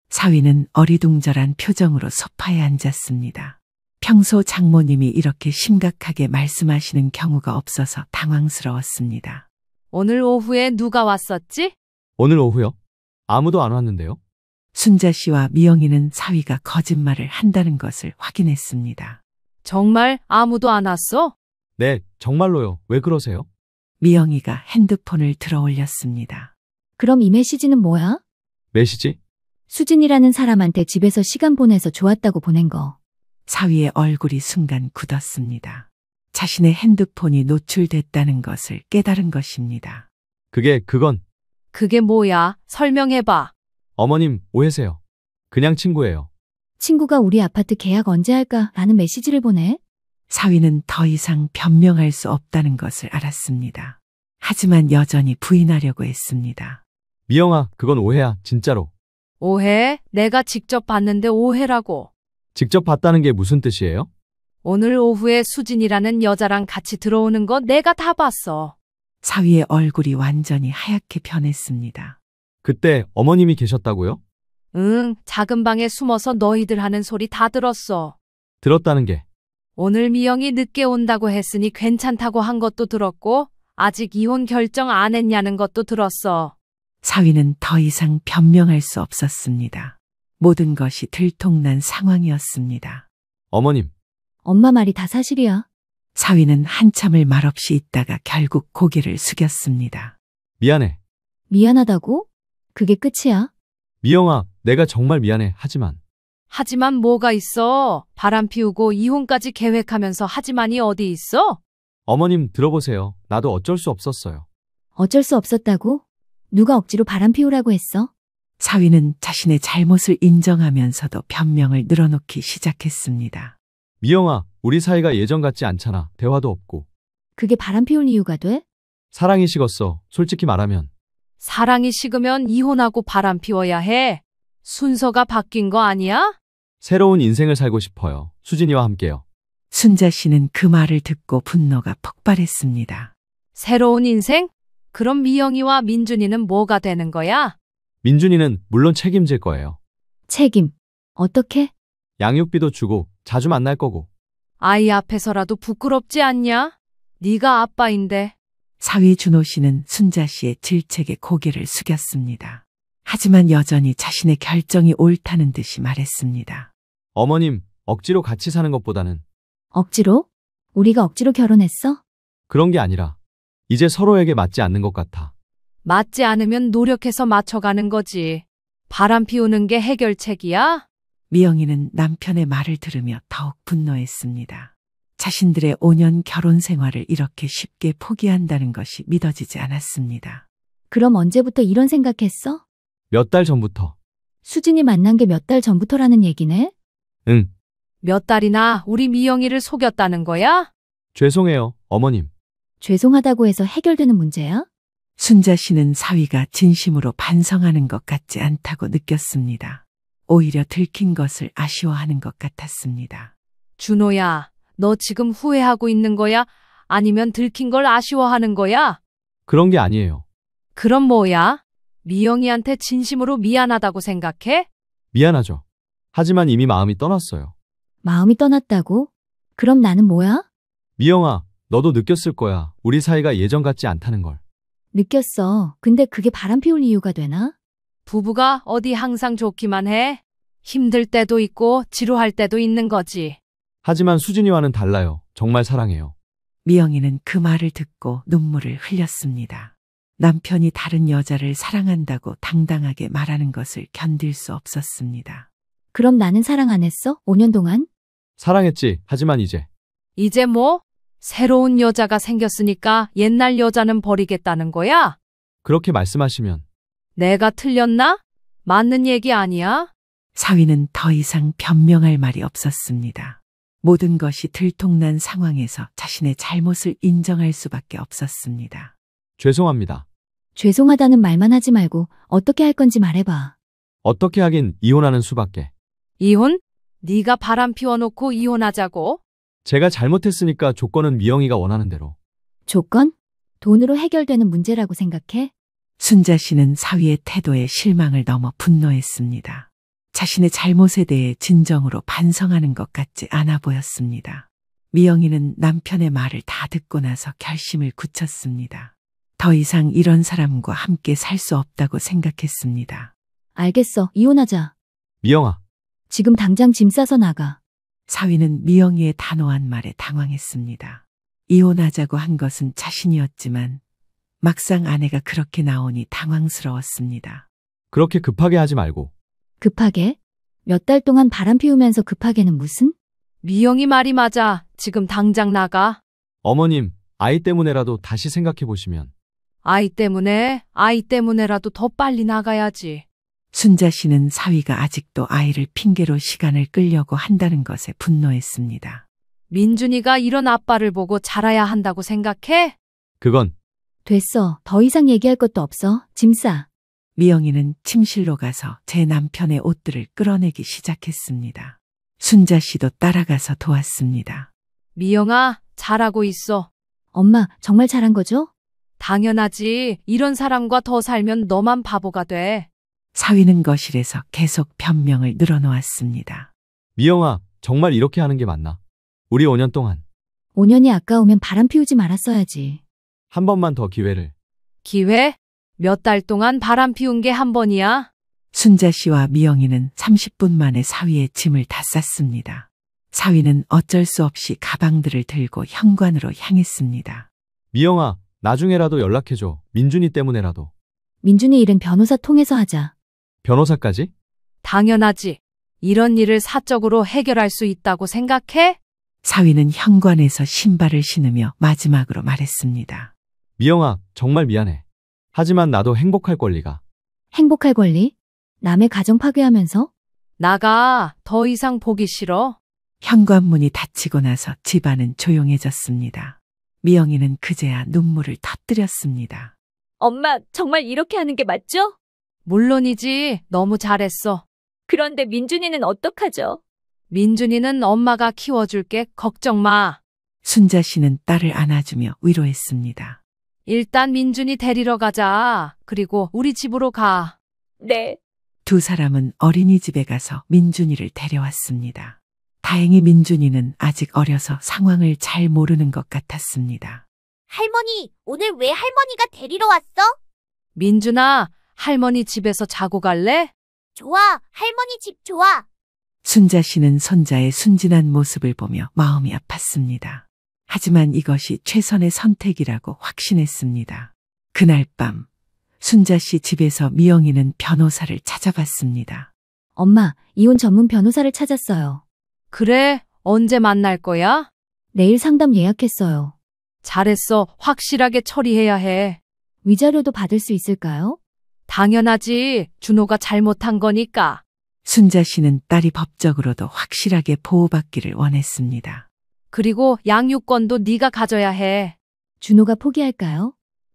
사위는 어리둥절한 표정으로 소파에 앉았습니다. 평소 장모님이 이렇게 심각하게 말씀하시는 경우가 없어서 당황스러웠습니다. 오늘 오후에 누가 왔었지? 오늘 오후요? 아무도 안 왔는데요? 순자 씨와 미영이는 사위가 거짓말을 한다는 것을 확인했습니다. 정말 아무도 안 왔어? 네, 정말로요. 왜 그러세요? 미영이가 핸드폰을 들어 올렸습니다. 그럼 이 메시지는 뭐야? 메시지? 수진이라는 사람한테 집에서 시간 보내서 좋았다고 보낸 거. 사위의 얼굴이 순간 굳었습니다. 자신의 핸드폰이 노출됐다는 것을 깨달은 것입니다. 그건 그게 뭐야? 설명해봐. 어머님, 오해세요. 그냥 친구예요. 친구가 우리 아파트 계약 언제 할까? 라는 메시지를 보내. 사위는 더 이상 변명할 수 없다는 것을 알았습니다. 하지만 여전히 부인하려고 했습니다. 미영아, 그건 오해야, 진짜로. 오해? 내가 직접 봤는데 오해라고. 직접 봤다는 게 무슨 뜻이에요? 오늘 오후에 수진이라는 여자랑 같이 들어오는 거 내가 다 봤어. 사위의 얼굴이 완전히 하얗게 변했습니다. 그때 어머님이 계셨다고요? 응, 작은 방에 숨어서 너희들 하는 소리 다 들었어. 들었다는 게. 오늘 미영이 늦게 온다고 했으니 괜찮다고 한 것도 들었고, 아직 이혼 결정 안 했냐는 것도 들었어. 사위는 더 이상 변명할 수 없었습니다. 모든 것이 들통난 상황이었습니다. 어머님, 엄마 말이 다 사실이야. 사위는 한참을 말없이 있다가 결국 고개를 숙였습니다. 미안해. 미안하다고? 그게 끝이야? 미영아, 내가 정말 미안해. 하지만 뭐가 있어? 바람 피우고 이혼까지 계획하면서 하지만이 어디 있어? 어머님 들어보세요. 나도 어쩔 수 없었어요. 어쩔 수 없었다고? 누가 억지로 바람 피우라고 했어? 사위는 자신의 잘못을 인정하면서도 변명을 늘어놓기 시작했습니다. 미영아, 우리 사이가 예전 같지 않잖아. 대화도 없고. 그게 바람 피울 이유가 돼? 사랑이 식었어. 솔직히 말하면. 사랑이 식으면 이혼하고 바람 피워야 해. 순서가 바뀐 거 아니야? 새로운 인생을 살고 싶어요. 수진이와 함께요. 순자 씨는 그 말을 듣고 분노가 폭발했습니다. 새로운 인생? 그럼 미영이와 민준이는 뭐가 되는 거야? 민준이는 물론 책임질 거예요. 책임. 어떻게? 양육비도 주고 자주 만날 거고. 아이 앞에서라도 부끄럽지 않냐? 네가 아빠인데. 사위 준호 씨는 순자 씨의 질책에 고개를 숙였습니다. 하지만 여전히 자신의 결정이 옳다는 듯이 말했습니다. 어머님, 억지로 같이 사는 것보다는 억지로? 우리가 억지로 결혼했어? 그런 게 아니라 이제 서로에게 맞지 않는 것 같아. 맞지 않으면 노력해서 맞춰가는 거지. 바람 피우는 게 해결책이야? 미영이는 남편의 말을 들으며 더욱 분노했습니다. 자신들의 5년 결혼 생활을 이렇게 쉽게 포기한다는 것이 믿어지지 않았습니다. 그럼 언제부터 이런 생각했어? 몇 달 전부터. 수진이 만난 게 몇 달 전부터라는 얘기네? 응, 몇 달이나 우리 미영이를 속였다는 거야? 죄송해요, 어머님. 죄송하다고 해서 해결되는 문제야? 순자 씨는 사위가 진심으로 반성하는 것 같지 않다고 느꼈습니다. 오히려 들킨 것을 아쉬워하는 것 같았습니다. 준호야, 너 지금 후회하고 있는 거야? 아니면 들킨 걸 아쉬워하는 거야? 그런 게 아니에요. 그럼 뭐야? 미영이한테 진심으로 미안하다고 생각해? 미안하죠. 하지만 이미 마음이 떠났어요. 마음이 떠났다고? 그럼 나는 뭐야? 미영아, 너도 느꼈을 거야. 우리 사이가 예전 같지 않다는 걸. 느꼈어. 근데 그게 바람 피울 이유가 되나? 부부가 어디 항상 좋기만 해? 힘들 때도 있고 지루할 때도 있는 거지. 하지만 수진이와는 달라요. 정말 사랑해요. 미영이는 그 말을 듣고 눈물을 흘렸습니다. 남편이 다른 여자를 사랑한다고 당당하게 말하는 것을 견딜 수 없었습니다. 그럼 나는 사랑 안 했어? 5년 동안? 사랑했지. 하지만 이제 뭐? 새로운 여자가 생겼으니까 옛날 여자는 버리겠다는 거야? 그렇게 말씀하시면 내가 틀렸나? 맞는 얘기 아니야? 사위는 더 이상 변명할 말이 없었습니다. 모든 것이 들통난 상황에서 자신의 잘못을 인정할 수밖에 없었습니다. 죄송합니다. 죄송하다는 말만 하지 말고 어떻게 할 건지 말해봐. 어떻게 하긴 이혼하는 수밖에. 이혼? 네가 바람 피워놓고 이혼하자고? 제가 잘못했으니까 조건은 미영이가 원하는 대로. 조건? 돈으로 해결되는 문제라고 생각해? 순자 씨는 사위의 태도에 실망을 넘어 분노했습니다. 자신의 잘못에 대해 진정으로 반성하는 것 같지 않아 보였습니다. 미영이는 남편의 말을 다 듣고 나서 결심을 굳혔습니다. 더 이상 이런 사람과 함께 살 수 없다고 생각했습니다. 알겠어. 이혼하자. 미영아, 지금 당장 짐 싸서 나가. 사위는 미영이의 단호한 말에 당황했습니다. 이혼하자고 한 것은 자신이었지만 막상 아내가 그렇게 나오니 당황스러웠습니다. 그렇게 급하게 하지 말고. 급하게? 몇 달 동안 바람 피우면서 급하게는 무슨? 미영이 말이 맞아. 지금 당장 나가. 어머님, 아이 때문에라도 다시 생각해 보시면. 아이 때문에라도 더 빨리 나가야지. 순자 씨는 사위가 아직도 아이를 핑계로 시간을 끌려고 한다는 것에 분노했습니다. 민준이가 이런 아빠를 보고 자라야 한다고 생각해? 그건 됐어. 더 이상 얘기할 것도 없어. 짐 싸. 미영이는 침실로 가서 제 남편의 옷들을 끌어내기 시작했습니다. 순자 씨도 따라가서 도왔습니다. 미영아, 잘하고 있어. 엄마, 정말 잘한 거죠? 당연하지. 이런 사람과 더 살면 너만 바보가 돼. 사위는 거실에서 계속 변명을 늘어놓았습니다. 미영아, 정말 이렇게 하는 게 맞나? 우리 5년 동안 5년이 아까우면 바람 피우지 말았어야지. 한 번만 더 기회를. 기회? 몇 달 동안 바람 피운 게 한 번이야? 순자 씨와 미영이는 30분 만에 사위의 짐을 다 쌌습니다. 사위는 어쩔 수 없이 가방들을 들고 현관으로 향했습니다. 미영아, 나중에라도 연락해줘. 민준이 때문에라도. 민준이 일은 변호사 통해서 하자. 변호사까지? 당연하지. 이런 일을 사적으로 해결할 수 있다고 생각해? 사위는 현관에서 신발을 신으며 마지막으로 말했습니다. 미영아, 정말 미안해. 하지만 나도 행복할 권리가. 행복할 권리? 남의 가정 파괴하면서? 나가. 더 이상 보기 싫어. 현관문이 닫히고 나서 집안은 조용해졌습니다. 미영이는 그제야 눈물을 터뜨렸습니다. 엄마, 정말 이렇게 하는 게 맞죠? 물론이지. 너무 잘했어. 그런데 민준이는 어떡하죠? 민준이는 엄마가 키워줄게. 걱정 마. 순자 씨는 딸을 안아주며 위로했습니다. 일단 민준이 데리러 가자. 그리고 우리 집으로 가. 네. 두 사람은 어린이집에 가서 민준이를 데려왔습니다. 다행히 민준이는 아직 어려서 상황을 잘 모르는 것 같았습니다. 할머니, 오늘 왜 할머니가 데리러 왔어? 민준아, 할머니 집에서 자고 갈래? 좋아, 할머니 집 좋아. 순자 씨는 손자의 순진한 모습을 보며 마음이 아팠습니다. 하지만 이것이 최선의 선택이라고 확신했습니다. 그날 밤, 순자 씨 집에서 미영이는 변호사를 찾아봤습니다. 엄마, 이혼 전문 변호사를 찾았어요. 그래, 언제 만날 거야? 내일 상담 예약했어요. 잘했어. 확실하게 처리해야 해. 위자료도 받을 수 있을까요? 당연하지. 준호가 잘못한 거니까. 순자 씨는 딸이 법적으로도 확실하게 보호받기를 원했습니다. 그리고 양육권도 네가 가져야 해. 준호가 포기할까요?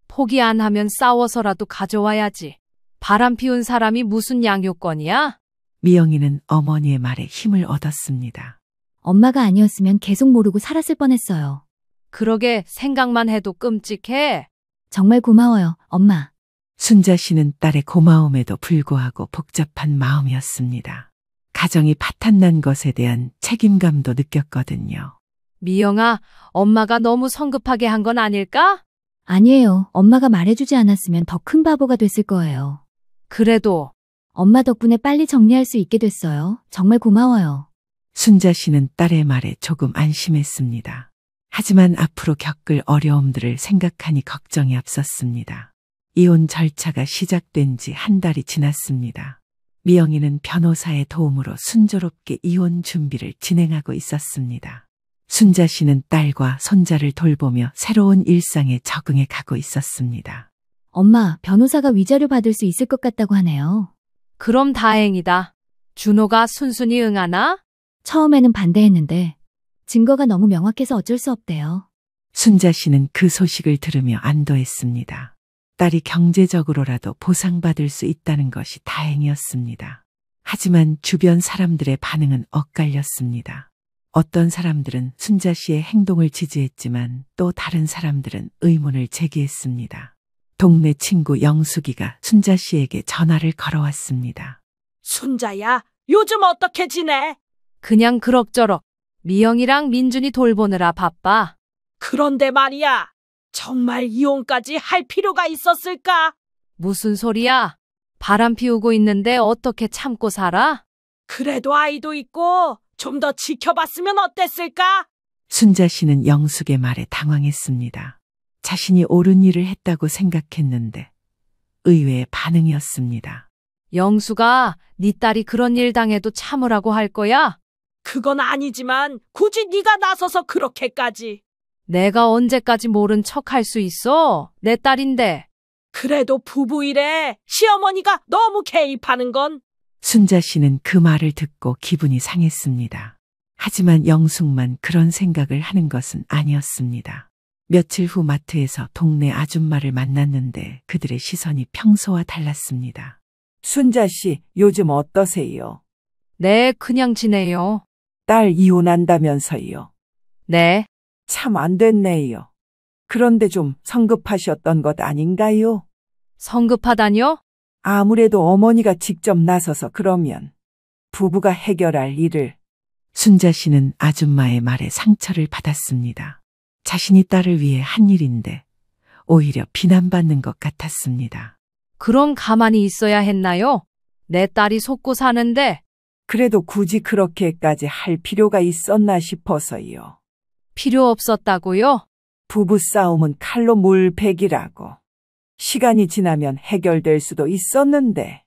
포기 안 하면 싸워서라도 가져와야지. 바람 피운 사람이 무슨 양육권이야? 미영이는 어머니의 말에 힘을 얻었습니다. 엄마가 아니었으면 계속 모르고 살았을 뻔했어요. 그러게 생각만 해도 끔찍해. 정말 고마워요, 엄마. 순자 씨는 딸의 고마움에도 불구하고 복잡한 마음이었습니다. 가정이 파탄난 것에 대한 책임감도 느꼈거든요. 미영아, 엄마가 너무 성급하게 한 건 아닐까? 아니에요. 엄마가 말해주지 않았으면 더 큰 바보가 됐을 거예요. 그래도 엄마 덕분에 빨리 정리할 수 있게 됐어요. 정말 고마워요. 순자 씨는 딸의 말에 조금 안심했습니다. 하지만 앞으로 겪을 어려움들을 생각하니 걱정이 앞섰습니다. 이혼 절차가 시작된 지 한 달이 지났습니다. 미영이는 변호사의 도움으로 순조롭게 이혼 준비를 진행하고 있었습니다. 순자 씨는 딸과 손자를 돌보며 새로운 일상에 적응해 가고 있었습니다. 엄마, 변호사가 위자료 받을 수 있을 것 같다고 하네요. 그럼 다행이다. 준호가 순순히 응하나? 처음에는 반대했는데 증거가 너무 명확해서 어쩔 수 없대요. 순자 씨는 그 소식을 들으며 안도했습니다. 딸이 경제적으로라도 보상받을 수 있다는 것이 다행이었습니다. 하지만 주변 사람들의 반응은 엇갈렸습니다. 어떤 사람들은 순자 씨의 행동을 지지했지만 또 다른 사람들은 의문을 제기했습니다. 동네 친구 영숙이가 순자 씨에게 전화를 걸어왔습니다. 순자야, 요즘 어떻게 지내? 그냥 그럭저럭. 미영이랑 민준이 돌보느라 바빠. 그런데 말이야, 정말 이혼까지 할 필요가 있었을까? 무슨 소리야? 바람 피우고 있는데 어떻게 참고 살아? 그래도 아이도 있고 좀 더 지켜봤으면 어땠을까? 순자 씨는 영숙의 말에 당황했습니다. 자신이 옳은 일을 했다고 생각했는데 의외의 반응이었습니다. 영수가 네 딸이 그런 일 당해도 참으라고 할 거야? 그건 아니지만 굳이 네가 나서서 그렇게까지. 내가 언제까지 모른 척 할 수 있어? 내 딸인데. 그래도 부부 일에 시어머니가 너무 개입하는 건. 순자 씨는 그 말을 듣고 기분이 상했습니다. 하지만 영숙만 그런 생각을 하는 것은 아니었습니다. 며칠 후 마트에서 동네 아줌마를 만났는데 그들의 시선이 평소와 달랐습니다. 순자 씨, 요즘 어떠세요? 네, 그냥 지내요. 딸 이혼한다면서요. 네. 참 안 됐네요. 그런데 좀 성급하셨던 것 아닌가요? 성급하다뇨? 아무래도 어머니가 직접 나서서 그러면 부부가 해결할 일을. 순자 씨는 아줌마의 말에 상처를 받았습니다. 자신이 딸을 위해 한 일인데 오히려 비난받는 것 같았습니다. 그럼 가만히 있어야 했나요? 내 딸이 속고 사는데. 그래도 굳이 그렇게까지 할 필요가 있었나 싶어서요. 필요 없었다고요? 부부싸움은 칼로 물베기라고. 시간이 지나면 해결될 수도 있었는데.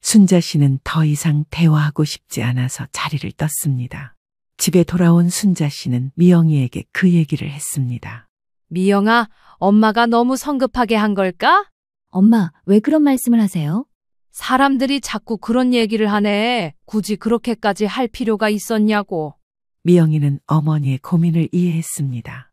순자 씨는 더 이상 대화하고 싶지 않아서 자리를 떴습니다. 집에 돌아온 순자 씨는 미영이에게 그 얘기를 했습니다. 미영아, 엄마가 너무 성급하게 한 걸까? 엄마, 왜 그런 말씀을 하세요? 사람들이 자꾸 그런 얘기를 하네. 굳이 그렇게까지 할 필요가 있었냐고. 미영이는 어머니의 고민을 이해했습니다.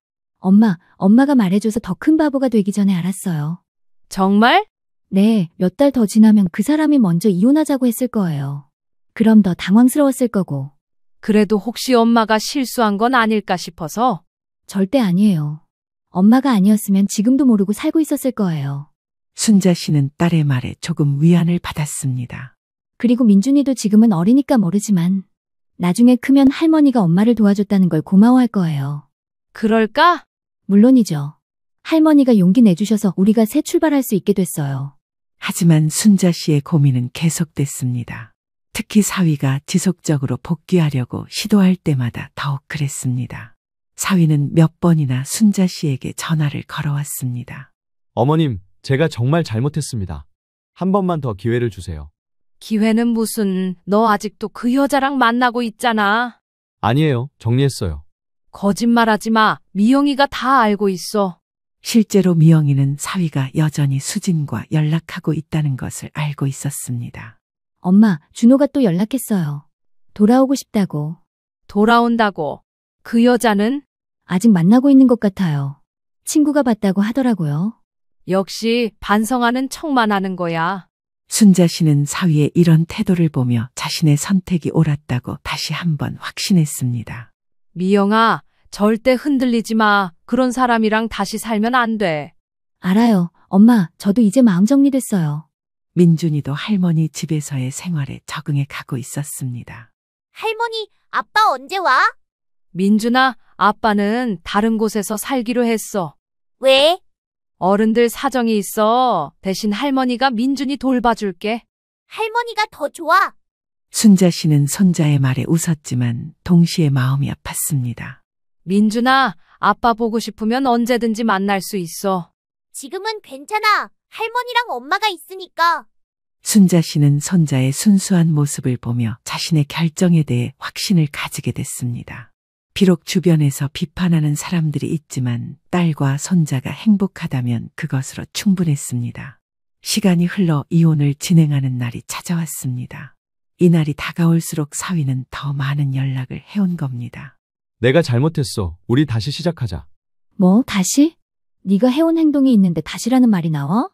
엄마가 말해줘서 더 큰 바보가 되기 전에 알았어요. 정말? 네, 몇 달 더 지나면 그 사람이 먼저 이혼하자고 했을 거예요. 그럼 더 당황스러웠을 거고. 그래도 혹시 엄마가 실수한 건 아닐까 싶어서. 절대 아니에요. 엄마가 아니었으면 지금도 모르고 살고 있었을 거예요. 순자 씨는 딸의 말에 조금 위안을 받았습니다. 그리고 민준이도 지금은 어리니까 모르지만 나중에 크면 할머니가 엄마를 도와줬다는 걸 고마워할 거예요. 그럴까? 물론이죠. 할머니가 용기 내주셔서 우리가 새 출발할 수 있게 됐어요. 하지만 순자 씨의 고민은 계속됐습니다. 특히 사위가 지속적으로 복귀하려고 시도할 때마다 더욱 그랬습니다. 사위는 몇 번이나 순자 씨에게 전화를 걸어왔습니다. 어머님, 제가 정말 잘못했습니다. 한 번만 더 기회를 주세요. 기회는 무슨, 너 아직도 그 여자랑 만나고 있잖아. 아니에요. 정리했어요. 거짓말하지 마. 미영이가 다 알고 있어. 실제로 미영이는 사위가 여전히 수진과 연락하고 있다는 것을 알고 있었습니다. 엄마, 준호가 또 연락했어요. 돌아오고 싶다고. 돌아온다고. 그 여자는? 아직 만나고 있는 것 같아요. 친구가 봤다고 하더라고요. 역시 반성하는 척만 하는 거야. 순자 씨는 사위의 이런 태도를 보며 자신의 선택이 옳았다고 다시 한번 확신했습니다. 미영아, 절대 흔들리지 마. 그런 사람이랑 다시 살면 안 돼. 알아요. 엄마, 저도 이제 마음 정리됐어요. 민준이도 할머니 집에서의 생활에 적응해 가고 있었습니다. 할머니, 아빠 언제 와? 민준아, 아빠는 다른 곳에서 살기로 했어. 왜? 어른들 사정이 있어. 대신 할머니가 민준이 돌봐줄게. 할머니가 더 좋아. 순자 씨는 손자의 말에 웃었지만 동시에 마음이 아팠습니다. 민준아, 아빠 보고 싶으면 언제든지 만날 수 있어. 지금은 괜찮아. 할머니랑 엄마가 있으니까. 순자 씨는 손자의 순수한 모습을 보며 자신의 결정에 대해 확신을 가지게 됐습니다. 비록 주변에서 비판하는 사람들이 있지만 딸과 손자가 행복하다면 그것으로 충분했습니다. 시간이 흘러 이혼을 진행하는 날이 찾아왔습니다. 이날이 다가올수록 사위는 더 많은 연락을 해온 겁니다. 내가 잘못했어. 우리 다시 시작하자. 뭐, 다시? 네가 해온 행동이 있는데 다시라는 말이 나와?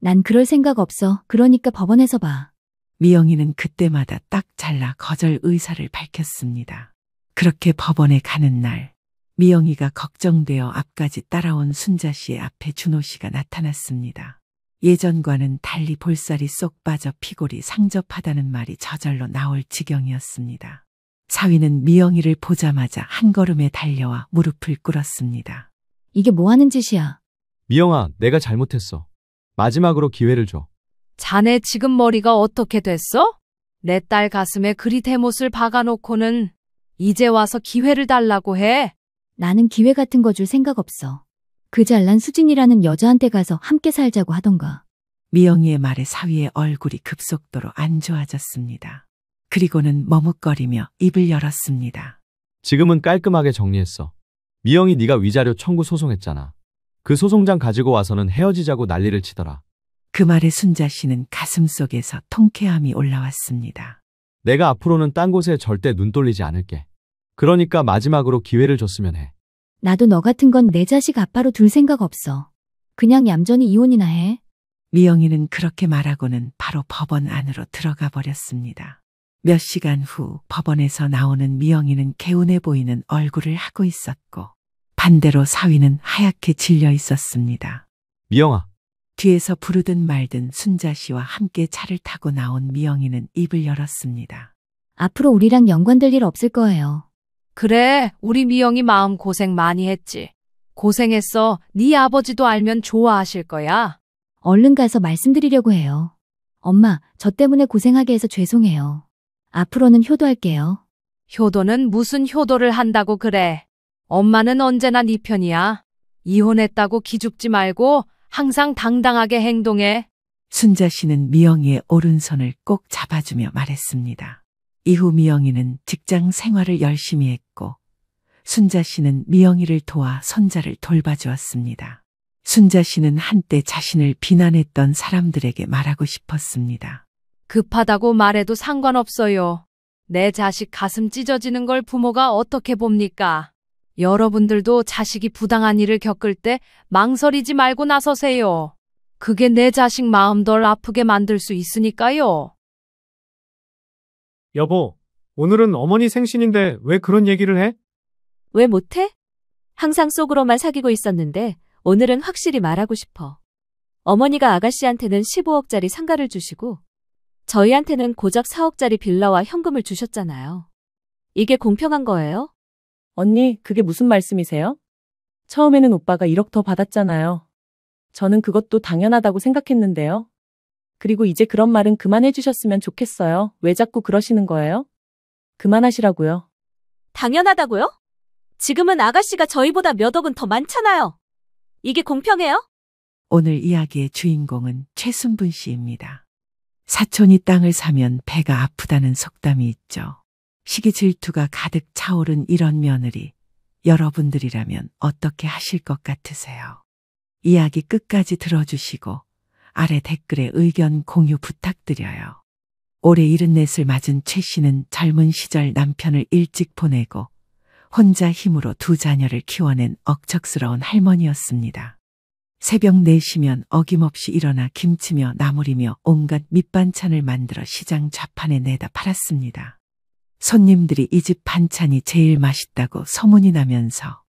난 그럴 생각 없어. 그러니까 법원에서 봐. 미영이는 그때마다 딱 잘라 거절 의사를 밝혔습니다. 그렇게 법원에 가는 날, 미영이가 걱정되어 앞까지 따라온 순자 씨의 앞에 준호 씨가 나타났습니다. 예전과는 달리 볼살이 쏙 빠져 피골이 상접하다는 말이 저절로 나올 지경이었습니다. 사위는 미영이를 보자마자 한 걸음에 달려와 무릎을 꿇었습니다. 이게 뭐 하는 짓이야? 미영아, 내가 잘못했어. 마지막으로 기회를 줘. 자네 지금 머리가 어떻게 됐어? 내 딸 가슴에 그리 대못을 박아놓고는 이제 와서 기회를 달라고 해. 나는 기회 같은 거 줄 생각 없어. 그 잘난 수진이라는 여자한테 가서 함께 살자고 하던가. 미영이의 말에 사위의 얼굴이 급속도로 안 좋아졌습니다. 그리고는 머뭇거리며 입을 열었습니다. 지금은 깔끔하게 정리했어. 미영이 네가 위자료 청구 소송했잖아. 그 소송장 가지고 와서는 헤어지자고 난리를 치더라. 그 말에 순자 씨는 가슴속에서 통쾌함이 올라왔습니다. 내가 앞으로는 딴 곳에 절대 눈 돌리지 않을게. 그러니까 마지막으로 기회를 줬으면 해. 나도 너 같은 건 내 자식 아빠로 둘 생각 없어. 그냥 얌전히 이혼이나 해. 미영이는 그렇게 말하고는 바로 법원 안으로 들어가 버렸습니다. 몇 시간 후 법원에서 나오는 미영이는 개운해 보이는 얼굴을 하고 있었고 반대로 사위는 하얗게 질려 있었습니다. 미영아, 뒤에서 부르든 말든 순자 씨와 함께 차를 타고 나온 미영이는 입을 열었습니다. 앞으로 우리랑 연관될 일 없을 거예요. 그래, 우리 미영이 마음 고생 많이 했지. 고생했어. 네 아버지도 알면 좋아하실 거야. 얼른 가서 말씀드리려고 해요. 엄마, 저 때문에 고생하게 해서 죄송해요. 앞으로는 효도할게요. 효도는 무슨 효도를 한다고 그래. 엄마는 언제나 네 편이야. 이혼했다고 기죽지 말고 항상 당당하게 행동해. 순자 씨는 미영이의 오른손을 꼭 잡아주며 말했습니다. 이후 미영이는 직장 생활을 열심히 했고 순자 씨는 미영이를 도와 손자를 돌봐주었습니다. 순자 씨는 한때 자신을 비난했던 사람들에게 말하고 싶었습니다. 급하다고 말해도 상관없어요. 내 자식 가슴 찢어지는 걸 부모가 어떻게 봅니까? 여러분들도 자식이 부당한 일을 겪을 때 망설이지 말고 나서세요. 그게 내 자식 마음 덜 아프게 만들 수 있으니까요. 여보, 오늘은 어머니 생신인데 왜 그런 얘기를 해? 왜 못해? 항상 속으로만 사귀고 있었는데 오늘은 확실히 말하고 싶어. 어머니가 아가씨한테는 15억짜리 상가를 주시고 저희한테는 고작 4억짜리 빌라와 현금을 주셨잖아요. 이게 공평한 거예요? 언니, 그게 무슨 말씀이세요? 처음에는 오빠가 1억 더 받았잖아요. 저는 그것도 당연하다고 생각했는데요. 그리고 이제 그런 말은 그만해 주셨으면 좋겠어요. 왜 자꾸 그러시는 거예요? 그만하시라고요. 당연하다고요? 지금은 아가씨가 저희보다 몇 억은 더 많잖아요. 이게 공평해요? 오늘 이야기의 주인공은 최순분 씨입니다. 사촌이 땅을 사면 배가 아프다는 속담이 있죠. 시기 질투가 가득 차오른 이런 며느리, 여러분들이라면 어떻게 하실 것 같으세요? 이야기 끝까지 들어주시고 아래 댓글에 의견 공유 부탁드려요. 올해 74을 맞은 최 씨는 젊은 시절 남편을 일찍 보내고 혼자 힘으로 두 자녀를 키워낸 억척스러운 할머니였습니다. 새벽 4시면 어김없이 일어나 김치며 나물이며 온갖 밑반찬을 만들어 시장 좌판에 내다 팔았습니다. 손님들이 이 집 반찬이 제일 맛있다고 소문이 나면서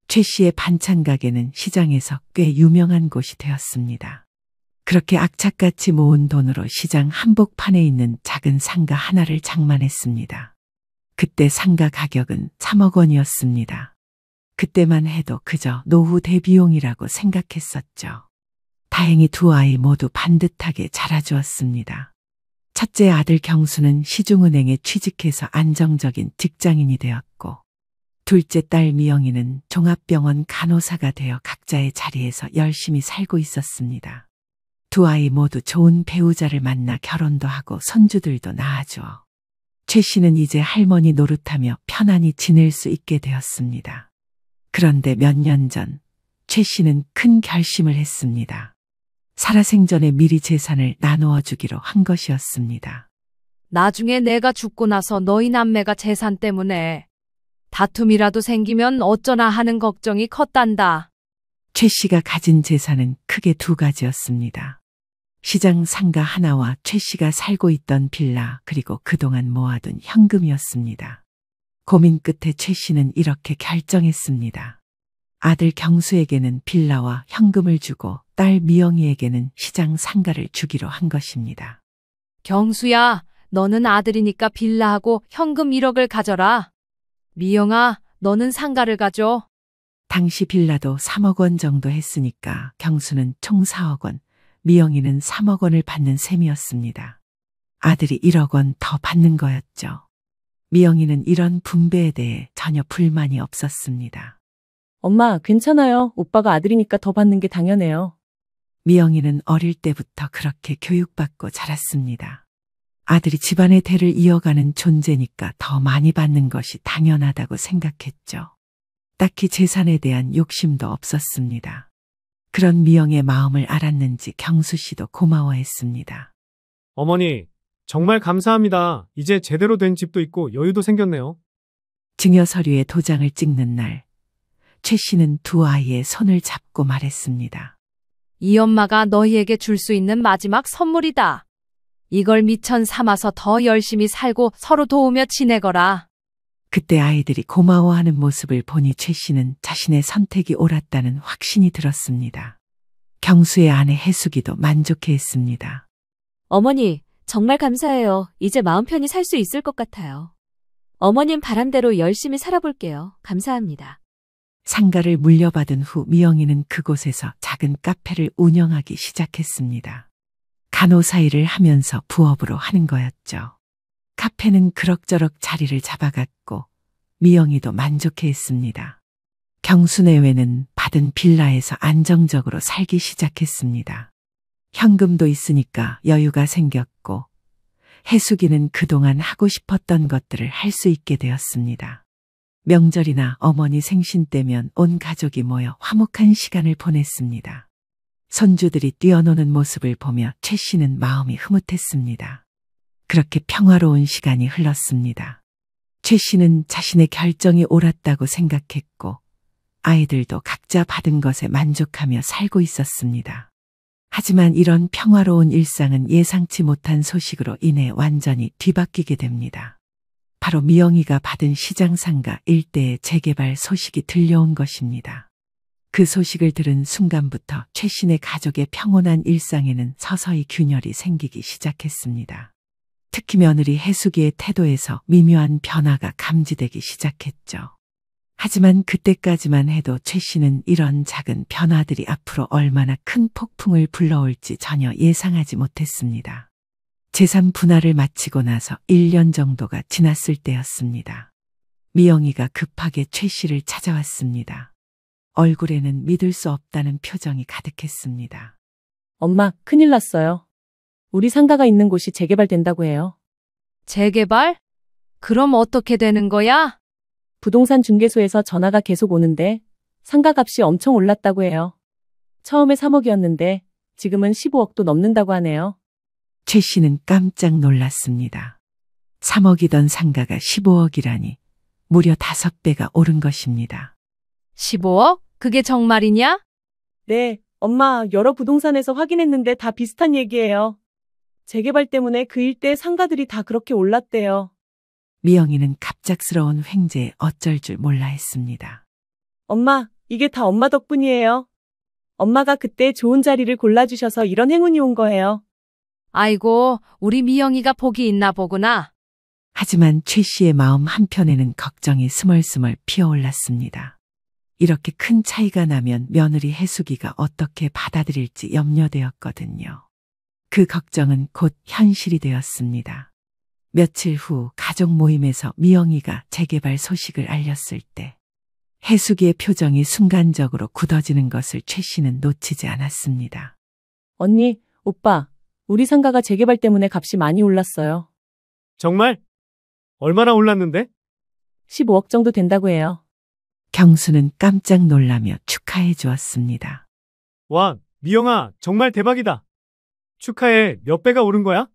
최 씨의 반찬 가게는 시장에서 꽤 유명한 곳이 되었습니다. 그렇게 악착같이 모은 돈으로 시장 한복판에 있는 작은 상가 하나를 장만했습니다. 그때 상가 가격은 3억 원이었습니다. 그때만 해도 그저 노후 대비용이라고 생각했었죠. 다행히 두 아이 모두 반듯하게 자라주었습니다. 첫째 아들 경수는 시중은행에 취직해서 안정적인 직장인이 되었고 둘째 딸 미영이는 종합병원 간호사가 되어 각자의 자리에서 열심히 살고 있었습니다. 두 아이 모두 좋은 배우자를 만나 결혼도 하고 손주들도 낳아주어 최 씨는 이제 할머니 노릇하며 편안히 지낼 수 있게 되었습니다. 그런데 몇 년 전 최 씨는 큰 결심을 했습니다. 살아생전에 미리 재산을 나누어 주기로 한 것이었습니다. 나중에 내가 죽고 나서 너희 남매가 재산 때문에 다툼이라도 생기면 어쩌나 하는 걱정이 컸단다. 최 씨가 가진 재산은 크게 두 가지였습니다. 시장 상가 하나와 최 씨가 살고 있던 빌라 그리고 그동안 모아둔 현금이었습니다. 고민 끝에 최 씨는 이렇게 결정했습니다. 아들 경수에게는 빌라와 현금을 주고 딸 미영이에게는 시장 상가를 주기로 한 것입니다. 경수야, 너는 아들이니까 빌라하고 현금 1억을 가져라. 미영아, 너는 상가를 가져. 당시 빌라도 3억 원 정도 했으니까 경수는 총 4억 원, 미영이는 3억 원을 받는 셈이었습니다. 아들이 1억 원 더 받는 거였죠. 미영이는 이런 분배에 대해 전혀 불만이 없었습니다. 엄마, 괜찮아요. 오빠가 아들이니까 더 받는 게 당연해요. 미영이는 어릴 때부터 그렇게 교육받고 자랐습니다. 아들이 집안의 대를 이어가는 존재니까 더 많이 받는 것이 당연하다고 생각했죠. 딱히 재산에 대한 욕심도 없었습니다. 그런 미영의 마음을 알았는지 경수 씨도 고마워했습니다. 어머니, 정말 감사합니다. 이제 제대로 된 집도 있고 여유도 생겼네요. 증여 서류에 도장을 찍는 날, 최 씨는 두 아이의 손을 잡고 말했습니다. 이 엄마가 너희에게 줄 수 있는 마지막 선물이다. 이걸 미천 삼아서 더 열심히 살고 서로 도우며 지내거라. 그때 아이들이 고마워하는 모습을 보니 최 씨는 자신의 선택이 옳았다는 확신이 들었습니다. 경수의 아내 해숙이도 만족해했습니다. 어머니, 정말 감사해요. 이제 마음 편히 살 수 있을 것 같아요. 어머님 바람대로 열심히 살아볼게요. 감사합니다. 상가를 물려받은 후 미영이는 그곳에서 작은 카페를 운영하기 시작했습니다. 간호사 일을 하면서 부업으로 하는 거였죠. 카페는 그럭저럭 자리를 잡아갔고 미영이도 만족해했습니다. 경수 내외는 받은 빌라에서 안정적으로 살기 시작했습니다. 현금도 있으니까 여유가 생겼고 해숙이는 그동안 하고 싶었던 것들을 할 수 있게 되었습니다. 명절이나 어머니 생신 때면 온 가족이 모여 화목한 시간을 보냈습니다. 손주들이 뛰어노는 모습을 보며 최 씨는 마음이 흐뭇했습니다. 그렇게 평화로운 시간이 흘렀습니다. 최 씨는 자신의 결정이 옳았다고 생각했고 아이들도 각자 받은 것에 만족하며 살고 있었습니다. 하지만 이런 평화로운 일상은 예상치 못한 소식으로 인해 완전히 뒤바뀌게 됩니다. 바로 미영이가 받은 시장상가 일대의 재개발 소식이 들려온 것입니다. 그 소식을 들은 순간부터 최신의 가족의 평온한 일상에는 서서히 균열이 생기기 시작했습니다. 특히 며느리 해숙이의 태도에서 미묘한 변화가 감지되기 시작했죠. 하지만 그때까지만 해도 최 씨는 이런 작은 변화들이 앞으로 얼마나 큰 폭풍을 불러올지 전혀 예상하지 못했습니다. 재산 분할을 마치고 나서 1년 정도가 지났을 때였습니다. 미영이가 급하게 최 씨를 찾아왔습니다. 얼굴에는 믿을 수 없다는 표정이 가득했습니다. 엄마, 큰일 났어요. 우리 상가가 있는 곳이 재개발된다고 해요. 재개발? 그럼 어떻게 되는 거야? 부동산 중개소에서 전화가 계속 오는데 상가 값이 엄청 올랐다고 해요. 처음에 3억이었는데 지금은 15억도 넘는다고 하네요. 최 씨는 깜짝 놀랐습니다. 3억이던 상가가 15억이라니 무려 5배가 오른 것입니다. 15억? 그게 정말이냐? 네, 엄마, 여러 부동산에서 확인했는데 다 비슷한 얘기예요. 재개발 때문에 그 일대 상가들이 다 그렇게 올랐대요. 미영이는 갑작스러운 횡재에 어쩔 줄 몰라 했습니다. 엄마, 이게 다 엄마 덕분이에요. 엄마가 그때 좋은 자리를 골라주셔서 이런 행운이 온 거예요. 아이고, 우리 미영이가 복이 있나 보구나. 하지만 최 씨의 마음 한편에는 걱정이 스멀스멀 피어올랐습니다. 이렇게 큰 차이가 나면 며느리 해숙이가 어떻게 받아들일지 염려되었거든요. 그 걱정은 곧 현실이 되었습니다. 며칠 후 가족 모임에서 미영이가 재개발 소식을 알렸을 때 해숙이의 표정이 순간적으로 굳어지는 것을 최 씨는 놓치지 않았습니다. 언니, 오빠, 우리 상가가 재개발 때문에 값이 많이 올랐어요. 정말? 얼마나 올랐는데? 15억 정도 된다고 해요. 경수는 깜짝 놀라며 축하해 주었습니다. 와, 미영아, 정말 대박이다. 축하해. 몇 배가 오른 거야?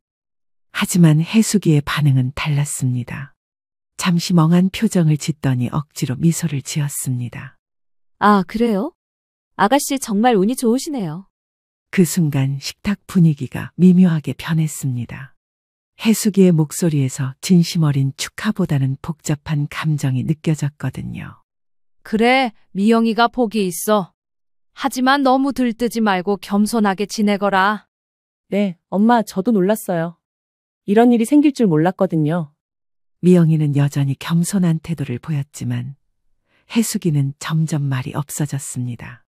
하지만 해숙이의 반응은 달랐습니다. 잠시 멍한 표정을 짓더니 억지로 미소를 지었습니다. 아, 그래요? 아가씨 정말 운이 좋으시네요. 그 순간 식탁 분위기가 미묘하게 변했습니다. 해숙이의 목소리에서 진심 어린 축하보다는 복잡한 감정이 느껴졌거든요. 그래, 미영이가 복이 있어. 하지만 너무 들뜨지 말고 겸손하게 지내거라. 네, 엄마, 저도 놀랐어요. 이런 일이 생길 줄 몰랐거든요. 미영이는 여전히 겸손한 태도를 보였지만 해숙이는 점점 말이 없어졌습니다.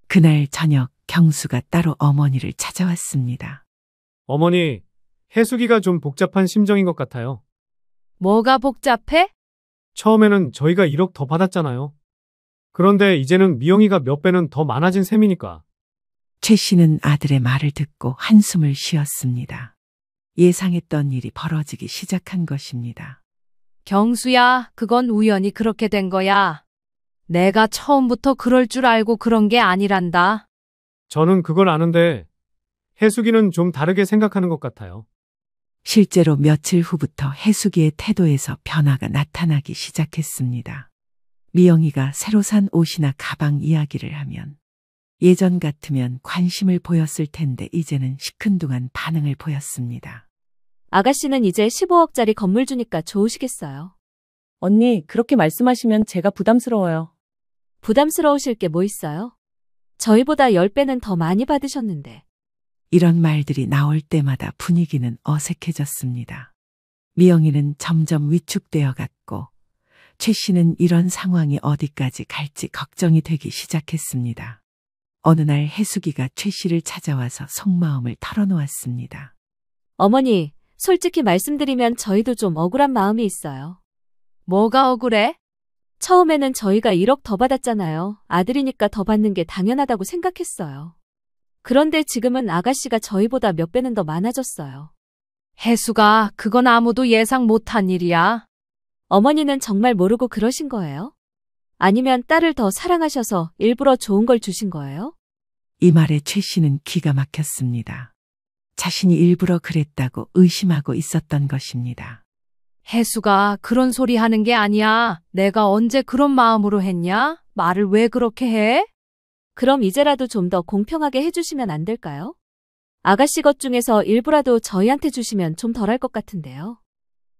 그날 저녁 경수가 따로 어머니를 찾아왔습니다. 어머니, 해숙이가 좀 복잡한 심정인 것 같아요. 뭐가 복잡해? 처음에는 저희가 1억 더 받았잖아요. 그런데 이제는 미영이가 몇 배는 더 많아진 셈이니까. 최 씨는 아들의 말을 듣고 한숨을 쉬었습니다. 예상했던 일이 벌어지기 시작한 것입니다. 경수야, 그건 우연히 그렇게 된 거야. 내가 처음부터 그럴 줄 알고 그런 게 아니란다. 저는 그걸 아는데 해수기는 좀 다르게 생각하는 것 같아요. 실제로 며칠 후부터 해수기의 태도에서 변화가 나타나기 시작했습니다. 미영이가 새로 산 옷이나 가방 이야기를 하면 예전 같으면 관심을 보였을 텐데 이제는 시큰둥한 반응을 보였습니다. 아가씨는 이제 15억짜리 건물 주니까 좋으시겠어요. 언니, 그렇게 말씀하시면 제가 부담스러워요. 부담스러우실 게 뭐 있어요? 저희보다 10배는 더 많이 받으셨는데. 이런 말들이 나올 때마다 분위기는 어색해졌습니다. 미영이는 점점 위축되어 갔고 최 씨는 이런 상황이 어디까지 갈지 걱정이 되기 시작했습니다. 어느 날 해수기가 최 씨를 찾아와서 속마음을 털어놓았습니다. 어머니, 솔직히 말씀드리면 저희도 좀 억울한 마음이 있어요. 뭐가 억울해? 처음에는 저희가 1억 더 받았잖아요. 아들이니까 더 받는 게 당연하다고 생각했어요. 그런데 지금은 아가씨가 저희보다 몇 배는 더 많아졌어요. 혜수가 그건 아무도 예상 못한 일이야. 어머니는 정말 모르고 그러신 거예요? 아니면 딸을 더 사랑하셔서 일부러 좋은 걸 주신 거예요? 이 말에 최 씨는 기가 막혔습니다. 자신이 일부러 그랬다고 의심하고 있었던 것입니다. 혜수가 그런 소리 하는 게 아니야. 내가 언제 그런 마음으로 했냐? 말을 왜 그렇게 해? 그럼 이제라도 좀 더 공평하게 해주시면 안 될까요? 아가씨 것 중에서 일부라도 저희한테 주시면 좀 덜할 것 같은데요.